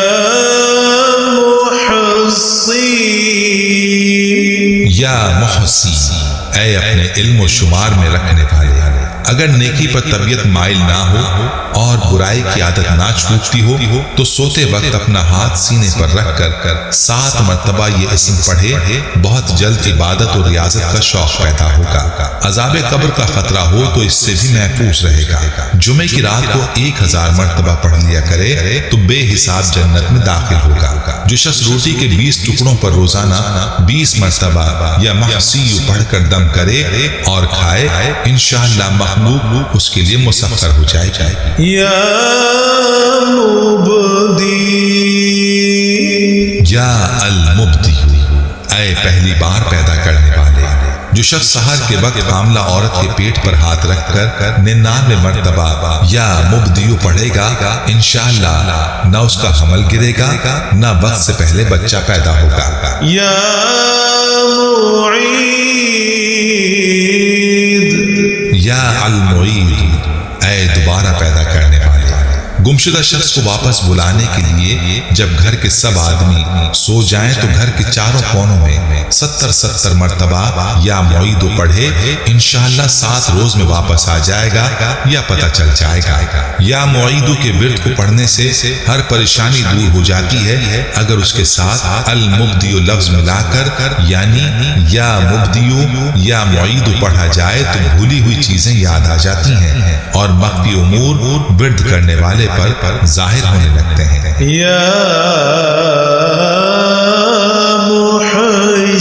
محصی، یا محصی، اے اپنے علم و شمار میں رکھنے والے، اگر نیکی پر طبیعت مائل نہ ہو اور برائی کی عادت نہ چھوٹتی ہو تو سوتے وقت اپنا ہاتھ سینے پر رکھ کر 7 مرتبہ یہ اسم پڑھے، بہت جلد عبادت اور ریاضت کا شوق پیدا ہوگا۔ عذاب قبر کا خطرہ ہو تو اس سے بھی محفوظ رہے گا۔ جمعے کی رات کو 1000 مرتبہ پڑھ لیا کرے تو بے حساب جنت میں داخل ہوگا۔ جو شخص روٹی کے 20 ٹکڑوں پر روزانہ 20 مرتبہ یا محسی پڑھ کر دم کرے اور کھائے، انشاءاللہ مخلوق اس کے لیے مسخر ہو جائے گی۔ یا مبدی، یا المبدی، اے پہلی بار پیدا کرنے والے، جو شخص سحر کے وقت حاملہ عورت کے پیٹ پر ہاتھ رکھ کر 99 مرتبہ یا مبدیو پڑھے گا انشاءاللہ نہ اس کا حمل گرے گا نہ وقت سے پہلے بچہ پیدا ہوگا۔ یا معید، یا المعید، اے دوبارہ پیدا کرنے والے۔ گمشدہ شخص کو واپس بلانے کے لیے جب گھر کے سب آدمی سو جائیں تو گھر کے چاروں کونوں میں 70 مرتبہ یا معیدو پڑھے، انشاءاللہ 7 روز میں واپس آ جائے گا یا پتہ چل جائے گا۔ یا معیدو کے ورد کو پڑھنے سے ہر پریشانی دور ہو جاتی ہے اگر اس کے ساتھ المبدیو لفظ ملا کر یعنی یا مبدیو یا معیدو پڑھا جائے تو بھولی ہوئی چیزیں یاد آ جاتی ہیں اور مخفی امور ورد کرنے والے پر ظاہر ہونے لگتے ہیں۔ یا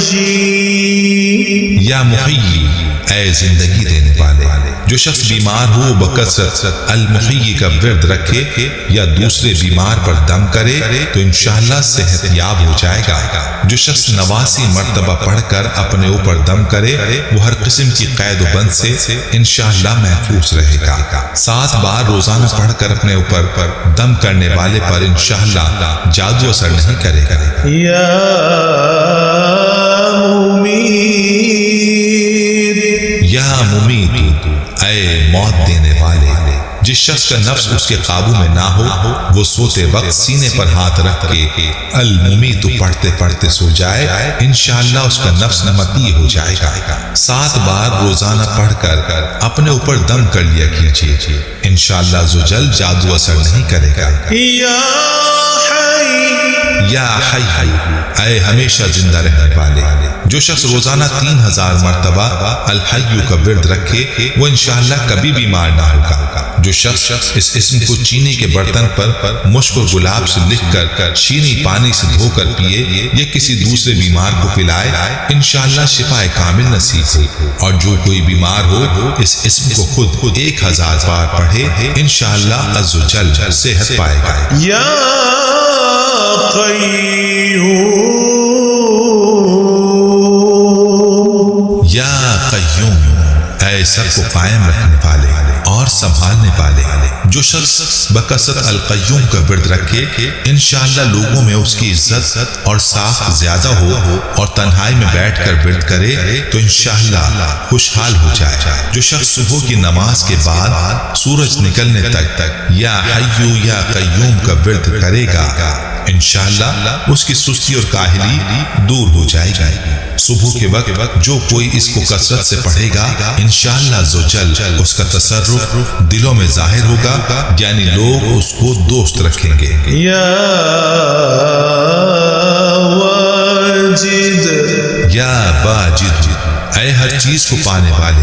محیی، یا محیی، اے زندگی دینے والے۔ جو شخص بیمار ہو بکثرت المحیی کا ورد رکھے یا دوسرے بیمار پر دم کرے تو انشاءاللہ صحت یاب ہو جائے گا۔ جو شخص 89 مرتبہ پڑھ کر اپنے اوپر دم کرے وہ ہر قسم کی قید و بند سے انشاءاللہ محفوظ رہے گا۔ 7 بار روزانہ پڑھ کر اپنے اوپر دم کرنے والے پر انشاءاللہ جادو اثر نہیں کرے گا۔ یا یا ممیت، اے موت دینے والے۔ جس شخص کا نفس اس کے قابو میں نہ ہو وہ سوتے وقت سینے پر ہاتھ رکھ کے الممیت پڑھتے پڑھتے سو جائے انشاءاللہ اس کا نفس مطیع ہو جائے گا۔ 7 بار روزانہ پڑھ کر اپنے اوپر دم کر لیا کیجیے، انشاءاللہ عزوجل جادو اثر نہیں کرے گا۔ یا حی، یا حی، اے ہمیشہ زندہ رہنے والے۔ جو شخص روزانہ 3000 مرتبہ الحی کا ورد رکھے وہ انشاءاللہ کبھی بیمار نہ ہوگا۔ جو شخص اس اسم کو چینی کے برتن پر مشک و گلاب سے لکھ کر چینی پانی سے دھو کر پیے یا کسی دوسرے بیمار کو پلائے انشاءاللہ شفا کامل نصیب ہو۔ اور جو کوئی بیمار ہو اس اسم کو خود 1000 بار پڑھے انشاءاللہ عز و جل صحت پائے گا۔ یا قیوم، یا قیوم، اے سب کو قائم رکھنے والے اور سنبھالنے والے۔ جو شخص بکثرت القیوم کا ورد رکھے انشاءاللہ لوگوں میں اس کی عزت اور ساخت زیادہ ہو اور تنہائی میں بیٹھ کر ورد کرے تو انشاءاللہ خوشحال ہو جائے۔ جو شخص صبح کی نماز کے بعد سورج نکلنے تک یا حیو یا قیوم کا ورد کرے گا انشاءاللہ اس کی سستی اور کاہلی دور ہو جائے گی۔ صبح کے وقت جو کوئی اس کو کثرت سے پڑھے گا انشاءاللہ عزوجل اس کا تصرف دلوں میں ظاہر ہوگا یعنی لوگ اس کو دوست رکھیں گے۔ یا واجد، یا واجد، اے ہر چیز کو پانے والے۔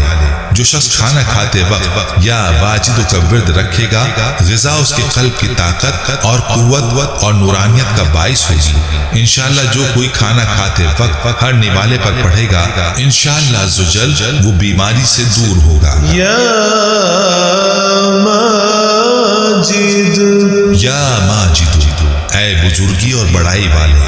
جو شخص کھانا کھاتے وقت یا واجد کا ورد رکھے گا غذا اس کے قلب کی طاقت اور قوت اور نورانیت کا باعث ہوگی۔ انشاءاللہ جو کوئی کھانا کھاتے وقت ہر نوالے پر پڑھے گا انشاءاللہ عزوجل وہ بیماری سے دور ہوگا۔ یا ماجد، یا ماجد، اے بزرگی اور بڑائی والے۔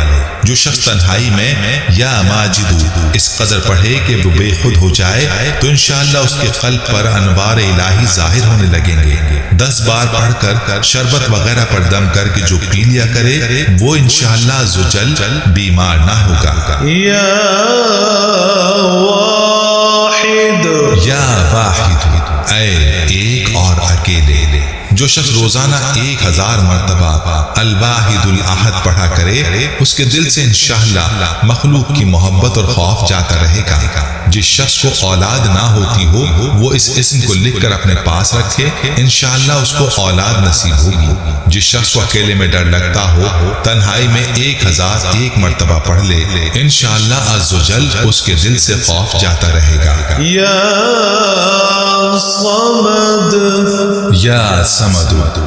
جو شخص تنہائی میں یا ماجد اس قدر پڑھے کہ وہ بے خود ہو جائے تو انشاءاللہ اس کے قلب پر انوار الہی ظاہر ہونے لگیں گے۔ 10 بار پڑھ کر شربت وغیرہ پر دم کر کے جو پی لیا کرے وہ انشاءاللہ عزوجل بیمار نہ ہوگا۔ یا واحد، یا واحد، اے ایک اور اکیلے۔ جو شخص روزانہ 1000 مرتبہ الواحد الاحد پڑھا کرے اس کے دل سے انشاءاللہ مخلوق کی محبت اور خوف جاتا رہے گا۔ جس شخص کو اولاد نہ ہوتی ہو وہ اس اسم کو لکھ کر اپنے پاس رکھے انشاءاللہ اس کو اولاد نصیب ہوگی۔ جس شخص کو اکیلے میں ڈر لگتا ہو تنہائی میں 1001 مرتبہ پڑھ لے انشاءاللہ عز و جل اس کے دل سے خوف جاتا رہے گا۔ یا صمد، یا سمد،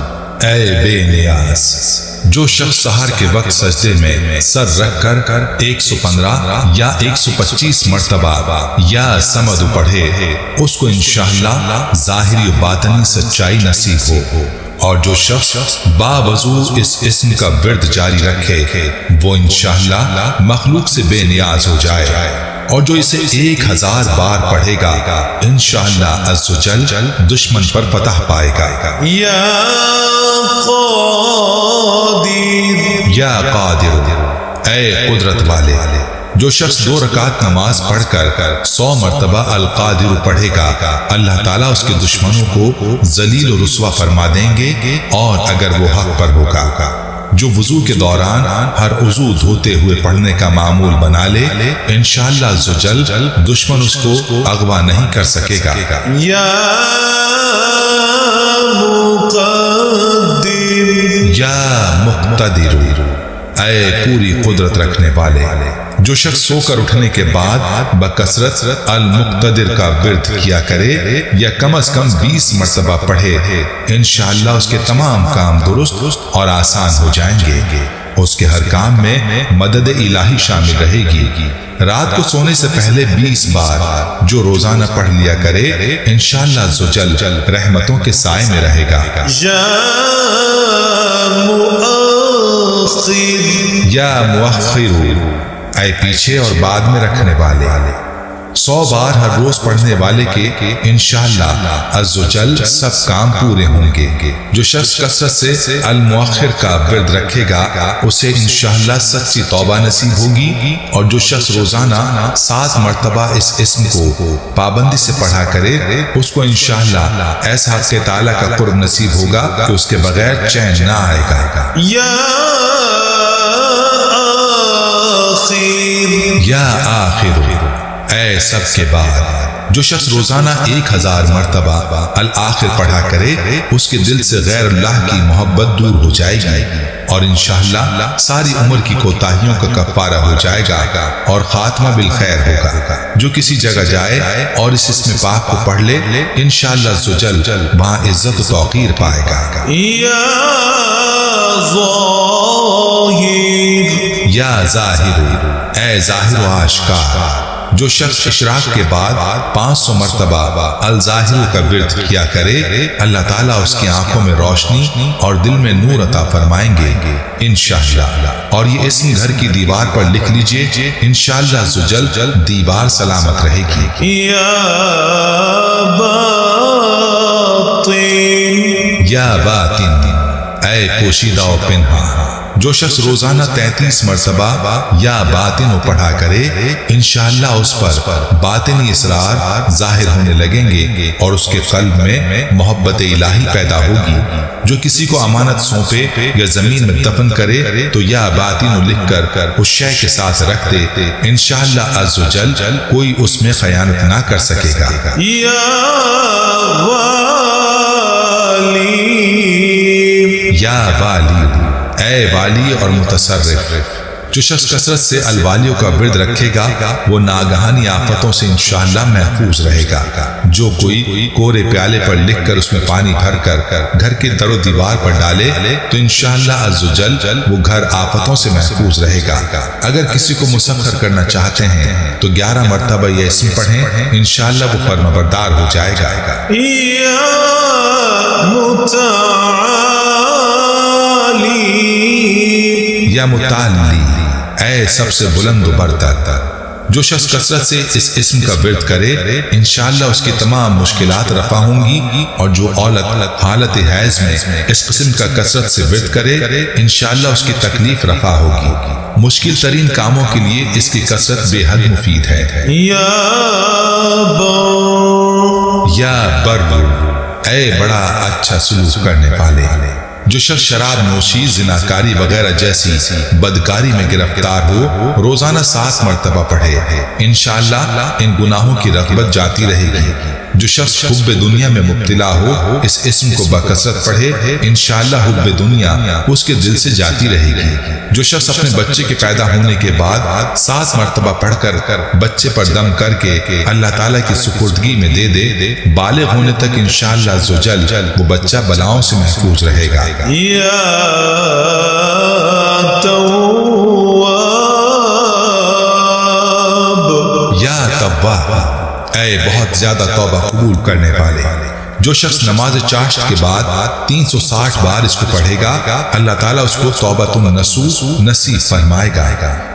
اے بے نیاز۔ جو شخص سحر کے وقت سجدے میں سر رکھ کر 115 یا 125 مرتبہ یا سمد پڑھے اس کو انشاءاللہ ظاہری و باطنی سچائی نصیب ہو۔ اور جو شخص باوضو اس اسم کا ورد جاری رکھے وہ انشاءاللہ مخلوق سے بے نیاز ہو جائے۔ اور جو اسے 1000 بار پڑھے گا انشاءاللہ عز و جل دشمن پر فتح پائے گا۔ یا قادر، یا قادر، اے قدرت والے، جو شخص 2 رکعت نماز پڑھ کر 100 مرتبہ القادر پڑھے گا، اللہ تعالیٰ اس کے دشمنوں کو ذلیل و رسوا فرما دیں گے، اور اگر وہ حق پر ہوگا۔ جو وضو کے دوران ہر عضو دھوتے ہوئے پڑھنے کا معمول بنا لے انشاءاللہ عز و جل دشمن اس کو اغوا نہیں کر سکے گا۔ یا مقدر، یا مقتدر، اے پوری قدرت رکھنے والے، جو شخص سو کر اٹھنے کے بعد بکثرت المقتدر کا ورد کیا کرے یا کم از کم 20 مرتبہ پڑھے انشاءاللہ اس کے تمام کام درست اور آسان ہو جائیں گے۔ اس کے ہر کام میں مدد الہی شامل رہے گی۔ رات کو سونے سے پہلے 20 بار جو روزانہ پڑھ لیا کرے انشاءاللہ عز و جل رحمتوں کے سائے میں رہے گا۔ یا مؤخر، یا مؤخر، اے پیچھے اور بعد میں رکھنے والے، 100 بار ہر روز پڑھنے والے کے انشاءاللہ عز و جل سب کام پورے ہوں گے۔ جو شخص کثرت سے المؤخر کا ورد رکھے گا اسے انشاءاللہ سچی توبہ نصیب ہوگی، اور جو شخص روزانہ 7 مرتبہ اس اسم کو پابندی سے پڑھا کرے اس کو انشاءاللہ ایسا حق تعالیٰ کا قرب نصیب ہوگا کہ اس کے بغیر چین نہ آئے گا۔ یا آخر، یا آخر، اے سب کے بعد، جو شخص روزانہ 1000 مرتبہ الآخر پڑھا کرے اس کے دل سے غیر اللہ کی محبت دور ہو جائے گی، اور انشاءاللہ ساری عمر کی کوتاہیوں کا کفارہ ہو جائے گا اور خاتمہ بالخیر ہوگا۔ جو کسی جگہ جائے اور اس اسم پاک کو پڑھ لے انشاءاللہ عز و جل وہاں عزت و توقیر پائے گا۔ یا ظاہر، یا ظاہر، اے ظاہر و آشکار، جو شخص اشراق کے بعد 500 مرتبہ الظاہر کا ورد کیا کرے اللہ تعالیٰ اس کی آنکھوں میں روشنی اور دل میں نور عطا فرمائیں گے انشاءاللہ۔ اور یہ اسم گھر کی دیوار پر لکھ لیجئے انشاءاللہ عز و جل دیوار سلامت رہے گی۔ یا باطن، یا باطن، اے پوشیدہ و پنہا، جو شخص روزانہ 33 مرتبہ یا باطن و پڑھا کرے انشاءاللہ اس پر باطنی اسرار ظاہر ہونے لگیں گے اور اس کے قلب میں محبت الہی پیدا ہوگی۔ جو کسی کو امانت سونپے یا زمین میں دفن کرے تو یا باطن لکھ کر اس شے کے ساتھ رکھ دے انشاءاللہ عز و جل کوئی اس میں خیانت نہ کر سکے گا۔ یا والی، یا والی، اے والی اور متصرف، جو شخص کثرت سے الوالیوں کا ورد رکھے گا وہ ناگہانی آفتوں سے انشاءاللہ محفوظ رہے گا۔ جو کوئی کورے پیالے پر لکھ کر اس میں پانی بھر کر گھر کے در و دیوار پر ڈالے تو انشاءاللہ عز و جل وہ گھر آفتوں سے محفوظ رہے گا۔ اگر کسی کو مسخر کرنا چاہتے ہیں تو 11 مرتبہ یہ اسم پڑھیں انشاءاللہ وہ فرمانبردار ہو جائے گا۔ یا متعالی، یا متعالی، اے سب سے بلند و برتر، جو شخص کثرت سے اس اسم کا ورد کرے انشاءاللہ اس کی تمام مشکلات رفع ہوں گی، اور جو عورت حالت حیض میں اس قسم کا کثرت سے ورد کرے انشاءاللہ اس کی تکلیف رفع ہوگی۔ مشکل ترین کاموں کے لیے اس کی کثرت بے حد مفید ہے۔ یا بر، یا بر، اے بڑا اچھا سلوک کرنے والے، جو شخص شراب نوشی، زناکاری وغیرہ جیسی بدکاری میں گرفتار ہو روزانہ 7 مرتبہ پڑھے انشاءاللہ ان گناہوں کی رغبت جاتی رہے گی۔ جو شخص حب دنیا میں مبتلا ہو اس اسم کو بکثرت پڑھے انشاءاللہ حب دنیا اس کے دل سے جاتی رہے گی۔ جو شخص اپنے بچے کے پیدا ہونے کے بعد 7 مرتبہ پڑھ کر بچے پر دم کر کے اللہ تعالیٰ کی سپردگی میں دے دے بالغ ہونے تک انشاءاللہ عز و جل وہ بچہ بلاؤں سے محفوظ رہے گا۔ یا تواب، یا تواب، اے بہت زیادہ توبہ قبول کرنے والے، جو شخص نماز چاشت کے بعد 360 بار اس کو پڑھے گا اللہ تعالیٰ اس کو توبۃ النصوح نصیب فرمائے گا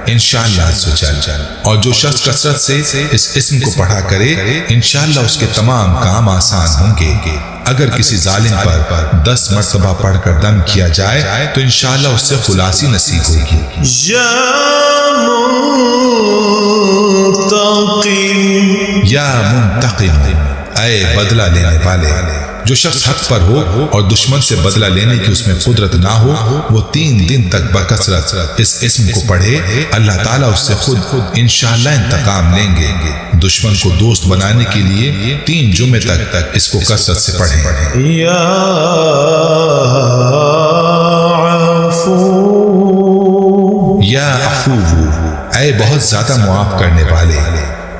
انشاءاللہ عز و جل۔ اور جو شخص کثرت سے اس اسم کو پڑھا کرے انشاءاللہ اس کے تمام کام آسان ہوں گے۔ اگر کسی ظالم پر 10 مرتبہ پڑھ کر دم کیا جائے تو انشاءاللہ اس سے خلاصی نصیب ہوگی۔ یا منتقم، اے بدلہ لینے والے، جو شخص حق پر ہو اور دشمن سے بدلہ لینے کی اس میں قدرت نہ ہو وہ 3 دن تک بکثرت اس اسم کو پڑھے اللہ تعالیٰ اس سے خود انشاءاللہ انتقام لیں گے۔ دشمن کو دوست بنانے کے لیے 3 جمعے تک اس کو کثرت سے پڑھیں۔ یا عفو، یا عفو، اے بہت زیادہ معاف کرنے والے،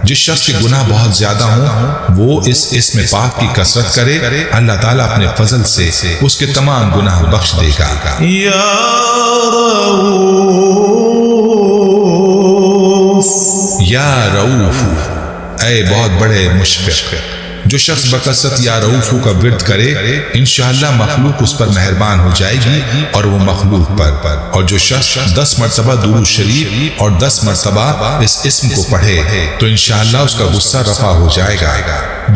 جس شخص کے گناہ بہت زیادہ ہوں وہ اس اسم پاک کی کثرت کرے اللہ تعالیٰ اپنے فضل سے اس کے تمام گناہ بخش دے گا۔ یا رؤوف، یا رؤوف، اے بہت بڑے مشفق، جو شخص بکثرت یا رؤوف کا ورد کرے انشاءاللہ مخلوق اس پر مہربان ہو جائے گی اور وہ مخلوق پر۔ اور جو شخص 10 مرتبہ درود شریف اور 10 مرتبہ اس اسم کو پڑھے تو انشاءاللہ اس کا غصہ رفع ہو جائے گا۔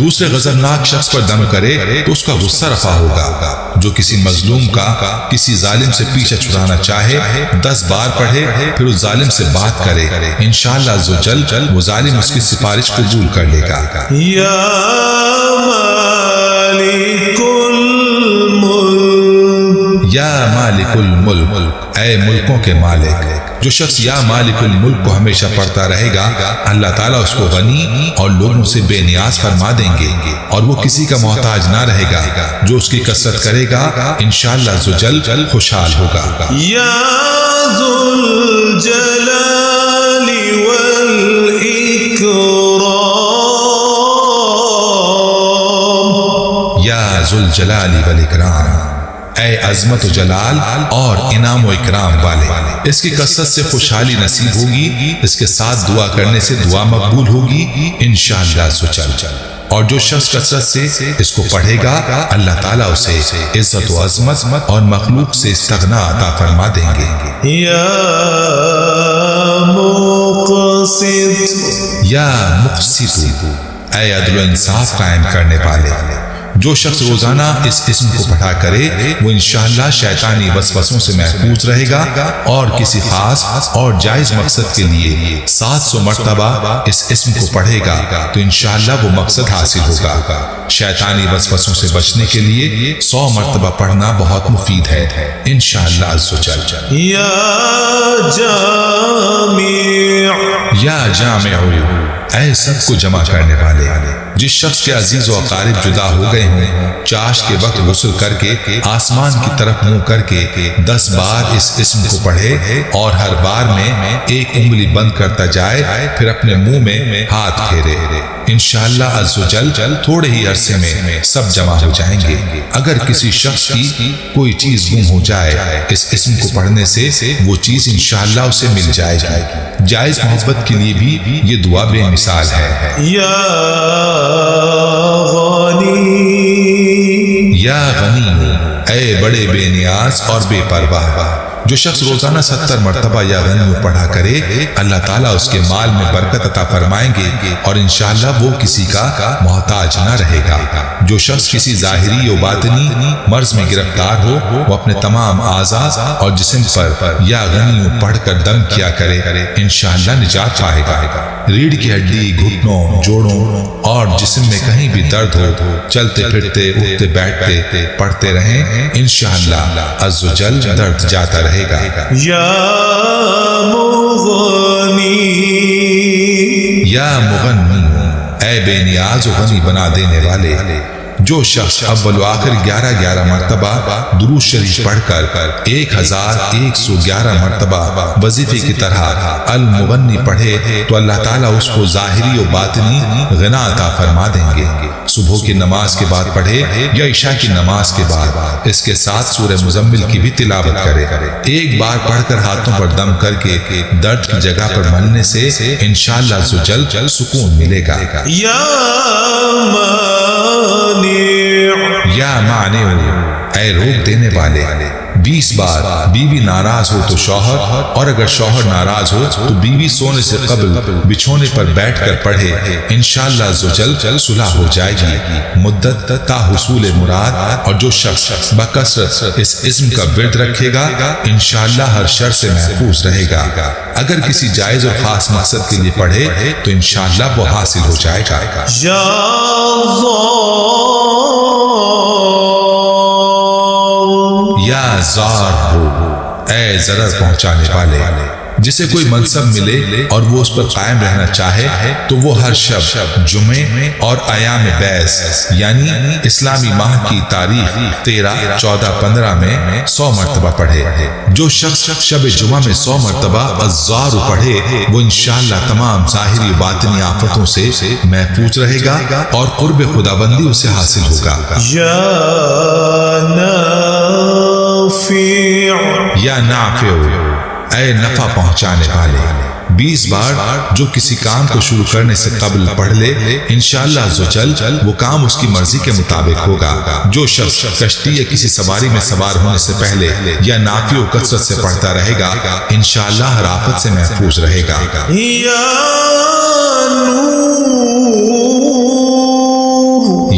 دوسرے غضبناک شخص پر دم کرے تو اس کا غصہ رفع ہوگا۔ جو کسی مظلوم کا کسی ظالم سے پیچھا چھڑانا چاہے 10 بار پڑھے پھر اس ظالم سے بات کرے انشاءاللہ عز و جل وہ ظالم اس کی سفارش قبول کر لے گا۔ یا مالک الملک، یا مالک الملک، اے ملکوں کے مالک، جو شخص یا مالک الملک کو ہمیشہ پڑھتا رہے گا اللہ تعالیٰ اس کو غنی اور لوگوں سے بے نیاز فرما دیں گے اور وہ کسی کا محتاج نہ رہے گا۔ جو اس کی کثرت کرے گا انشاءاللہ عز و جل خوشحال ہوگا۔ یا ذو الجلال والاکرام، یا ذو الجلال والاکرام، اے عظمت و جلال اور انعام و اکرام والے، اس کی کثرت سے خوشحالی نصیب ہوگی، اس کے ساتھ دعا کرنے سے دعا مقبول ہوگی انشاءاللہ عز و جل۔ اور جو شخص کثرت سے اس کو پڑھے گا اللہ تعالیٰ اسے عزت و عظمت اور مخلوق سے استغنا عطا فرما دیں گے۔ یا مقسط، یا مقسط، اے عدل و انصاف قائم کرنے والے، جو شخص روزانہ اس اسم کو پڑھا کرے وہ انشاءاللہ شیطانی وسوسوں سے محفوظ رہے گا اور کسی خاص اور جائز مقصد کے لیے 700 مرتبہ اس اسم کو پڑھے گا تو انشاءاللہ وہ مقصد حاصل ہوگا۔ شیطانی وسوسوں سے بچنے کے لیے 100 مرتبہ پڑھنا بہت مفید ہے انشاءاللہ عز و جل۔ یا جامع، یا جامع، اے سب کو جمع کرنے والے، جس شخص کے عزیز و اقارب جدا ہو گئے ہوں چاشت کے وقت غسل کر کے آسمان کی طرف منہ کر کے 10 بار اس اسم کو پڑھے اور ہر بار میں 1 انگلی بند کرتا جائے پھر اپنے منہ میں ہاتھ پھیرے انشاءاللہ عز و جل تھوڑے ہی عرصے میں سب جمع ہو جائیں گے۔ اگر کسی شخص کی کوئی چیز گم ہو جائے اس اسم کو پڑھنے سے وہ چیز انشاءاللہ اسے مل جائے گی۔ جائز محبت کے لیے بھی یہ دعا بے مثال ہے۔ یا غنی، یا غنی، اے بڑے بے نیاز اور بے پرواہ، جو شخص روزانہ 70 مرتبہ یا غنی پڑھا کرے اللہ تعالیٰ اس کے مال میں برکت عطا فرمائیں گے اور انشاءاللہ وہ کسی کا محتاج نہ رہے گا۔ جو شخص کسی ظاہری و باطنی مرض میں گرفتار ہو وہ اپنے تمام اعضاء اور جسم پر یا غنی پڑھ کر دم کیا کرے انشاءاللہ نجات پائے گا۔ ریڑھ کی ہڈی، گھٹنوں، جوڑوں اور جسم میں کہیں بھی درد ہو چلتے پھرتے اٹھتے بیٹھتے پڑھتے رہیں انشاءاللہ عز و جل درد جاتا رہے گا۔ یا مغنی، یا مغنی، اے بے نیاز و غنی بنا دینے والے، جو شخص اول و آخر 11 مرتبہ درود شریف پڑھ کر 1111 مرتبہ وظیفے کی طرح المغنی پڑھے تو اللہ تعالیٰ اس کو ظاہری و باطنی غنا عطا فرما دیں گے۔ صبح کی نماز کے بعد پڑھے یا عشاء کی نماز کے بعد اس کے ساتھ سورہ مزمل کی بھی تلاوت کرے۔ ایک بار پڑھ کر ہاتھوں پر دم کر کے درد کی جگہ پر ملنے سے انشاءاللہ عزوجل سکون ملے گا۔ یا مانع، اے روک دینے والے، 20 بار بیوی ناراض ہو تو شوہر، اور اگر شوہر ناراض ہو تو بیوی سونے سے قبل بچھونے پر بیٹھ کر پڑھے، انشاءاللہ عزوجل صلح ہو جائے گی مدت تا حصول مراد۔ اور جو شخص بکثرت اس اسم کا ورد رکھے گا انشاءاللہ ہر شر سے محفوظ رہے گا۔ اگر کسی جائز اور خاص مقصد کے لیے پڑھے تو انشاءاللہ وہ حاصل ہو جائے گا۔ یا یا زار ہو، اے ضرر پہنچانے والے، جسے کوئی منصب ملے اور وہ اس پر قائم رہنا چاہے تو وہ ہر شب جمعے اور ایام بیس یعنی اسلامی ماہ کی تاریخ 13، 14، 15 میں 100 مرتبہ پڑھے۔ جو شخص شب جمعہ میں 100 مرتبہ الزار پڑھے وہ انشاءاللہ تمام ظاہری و باطنی آفتوں سے محفوظ رہے گا اور قرب خداوندی اسے حاصل ہوگا۔ یا نافع، اے نفع پہنچانے والے، 20 بار جو کسی کام کو شروع کرنے سے قبل پڑھ لے انشاءاللہ عزوجل وہ کام اس کی مرضی کے مطابق ہوگا۔ جو شخص کشتی یا کسی سواری میں سوار ہونے سے پہلے یا نافع و کثرت سے پڑھتا رہے گا انشاءاللہ ہر آفت سے محفوظ رہے گا۔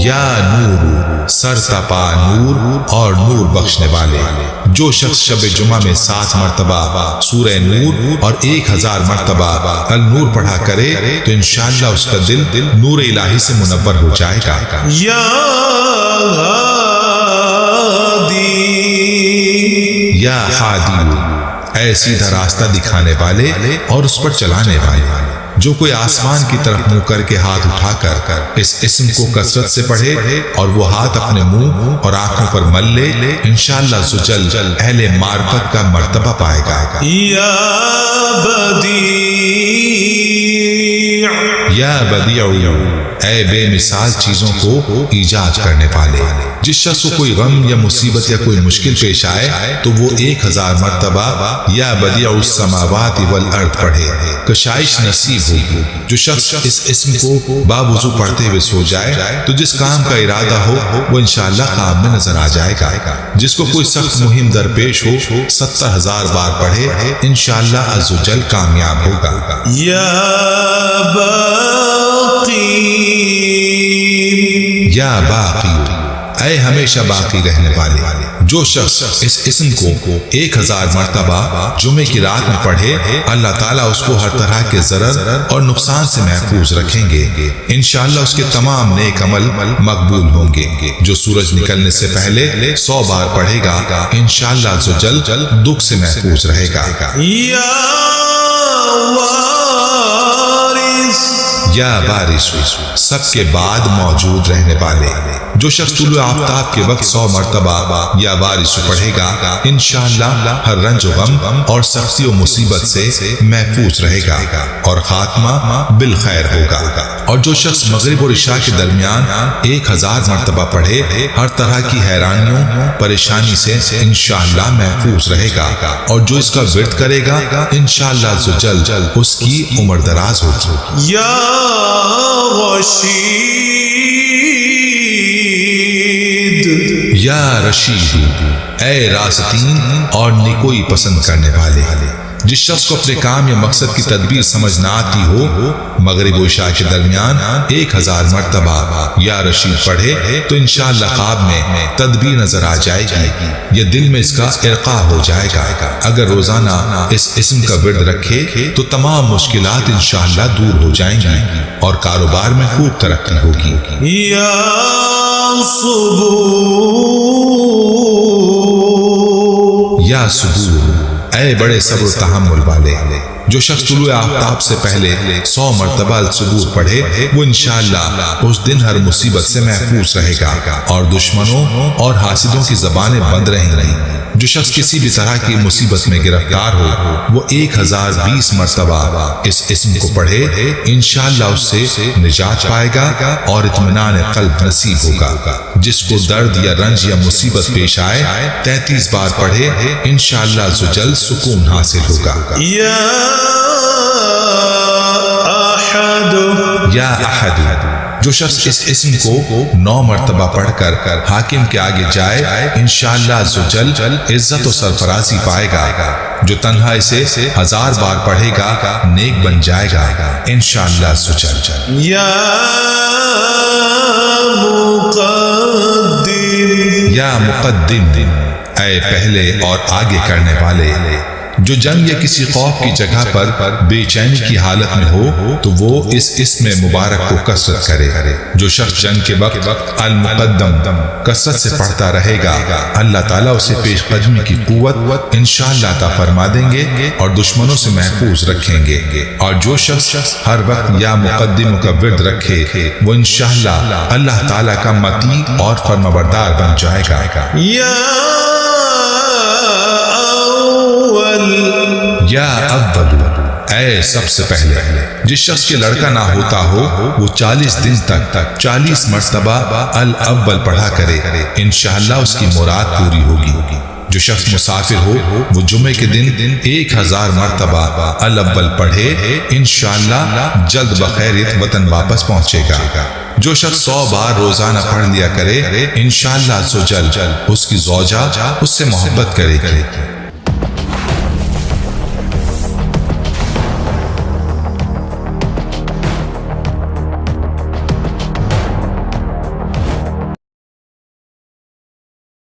یا نور، سر تپا نور اور نور بخشنے والے، جو شخص شب جمعہ میں 7 مرتبہ سورہ نور اور 1000 مرتبہ النور پڑھا کرے تو انشاءاللہ اس کا دل نور الہی سے منور ہو جائے گا۔ یا ہادی، یا ہادی، اے سیدھا راستہ دکھانے والے اور اس پر چلانے والے، جو کوئی آسمان کی طرف منہ کر کے ہاتھ اٹھا کر اس اسم کو کثرت سے پڑھے اور وہ ہاتھ اپنے منہ اور آنکھوں پر مل لے انشاءاللہ عزوجل اہل معرفت کا مرتبہ پائے گا۔ یا بدیع، یا بدیع، اے بے مثال چیزوں کو ایجاد کرنے والے، جس شخص کو کوئی غم یا مصیبت یا کوئی مشکل پیش آئے تو وہ 1000 مرتبہ یا بدیع السماوات والارض پڑھے، کشائش نصیب ہوگی۔ جو شخص اس اسم کو باوضو پڑھتے ہوئے سو جائے تو جس کام کا ارادہ ہو وہ انشاءاللہ خواب میں نظر آ جائے گا۔ جس کو کوئی سخت مہم درپیش ہو 70,000 بار پڑھے انشاءاللہ عزوجل کامیاب ہوگا۔ یا باقی، یا باقی، اے ہمیشہ باقی رہنے والے، جو شخص اس اسم کو 1000 مرتبہ جمعے کی رات میں پڑھے اللہ تعالیٰ اس کو ہر طرح کے ضرر اور نقصان سے محفوظ رکھیں گے۔ انشاءاللہ اس کے تمام نیک عمل مقبول ہوں گے۔ جو سورج نکلنے سے پہلے 100 بار پڑھے گا انشاءاللہ عزوجل دکھ سے محفوظ رہے گا۔ یا وارث، یا بارش، سب کے بعد موجود رہنے والے، جو شخص طلوع آفتاب کے وقت 100 مرتبہ یا بارش پڑھے گا انشاءاللہ ہر رنج و غم اور سختی و مصیبت سے محفوظ رہے گا اور خاتمہ بالخیر ہوگا۔ اور جو شخص مغرب اور عشاء کے درمیان 1000 مرتبہ پڑھے ہر طرح کی حیرانیوں پریشانی سے انشاءاللہ محفوظ رہے گا، اور جو اس کا ورد کرے گا انشاءاللہ عزوجل اس کی عمر دراز ہوگی۔ یا رشید، یا رشید، اے راستین اور نیکوئی پسند کرنے والے، جس شخص کو اپنے کام یا مقصد کی تدبیر سمجھ نہ آتی ہو مغرب و عشاء کے درمیان 1000 مرتبہ یا رشید پڑھے تو انشاءاللہ خواب میں تدبیر نظر آ جائے گی یا دل میں اس کا ارقاء ہو جائے گا۔ اگر روزانہ اس اسم کا ورد رکھے تو تمام مشکلات انشاءاللہ دور ہو جائیں گی اور کاروبار میں خوب ترقی ہوگی۔ یا صبور، یا صبور، اے بڑے صبر و تحمل والے، جو شخص طلوع آفتاب سے پہلے 100 مرتبہ الصبور پڑھے وہ انشاءاللہ اس دن ہر مصیبت سے محفوظ رہے گا اور دشمنوں اور حاسدوں کی زبانیں بند رہیں گی۔ جو شخص کسی بھی طرح کی مصیبت میں گرفتار ہو وہ 1020 مرتبہ اس اسم کو پڑھے، انشاءاللہ اس سے نجات پائے گا اور اطمینان قلب نصیب ہوگا۔ جس کو درد یا رنج یا مصیبت پیش آئے 33 بار پڑھے، انشاءاللہ عزوجل سکون حاصل ہوگا۔ یا احد، جو شخص اس اسم کو 9 مرتبہ پڑھ کر حاکم کے آگے جائے انشاءاللہ عزوجل عزت و سرفرازی پائے گا۔ جو تنہا اسے 1000 بار پڑھے گا نیک بن جائے گا انشاءاللہ عزوجل۔ یا مقدم، اے پہلے اور آگے کرنے والے، جو جنگ یا کسی خوف کی جگہ پر بے چینی کی حالت میں ہو تو وہ اس اسم مبارک کو کثرت کرے۔ جو شخص جنگ کے وقت المقدم کثرت سے پڑھتا رہے گا اللہ تعالیٰ اسے پیش قدمی کی قوت انشاءاللہ عطا فرما دیں گے اور دشمنوں سے محفوظ رکھیں گے۔ اور جو شخص ہر وقت یا مقدم کا ورد رکھے وہ انشاءاللہ اللہ تعالیٰ کا مطیع اور فرمانبردار بن جائے گا۔ یا اول، اے سب سے پہلے، جس شخص کے لڑکا نہ ہوتا ہو وہ 40 دن تک 40 مرتبہ الاول پڑھا کرے، انشاءاللہ اس کی مراد پوری ہوگی۔ جو شخص مسافر ہو وہ جمعے کے دن 1000 مرتبہ الاول پڑھے، انشاءاللہ جلد بخیریت وطن واپس پہنچے گا۔ جو شخص 100 بار روزانہ پڑھ لیا کرے انشاءاللہ عزوجل اس کی زوجہ اس سے محبت کرے گی۔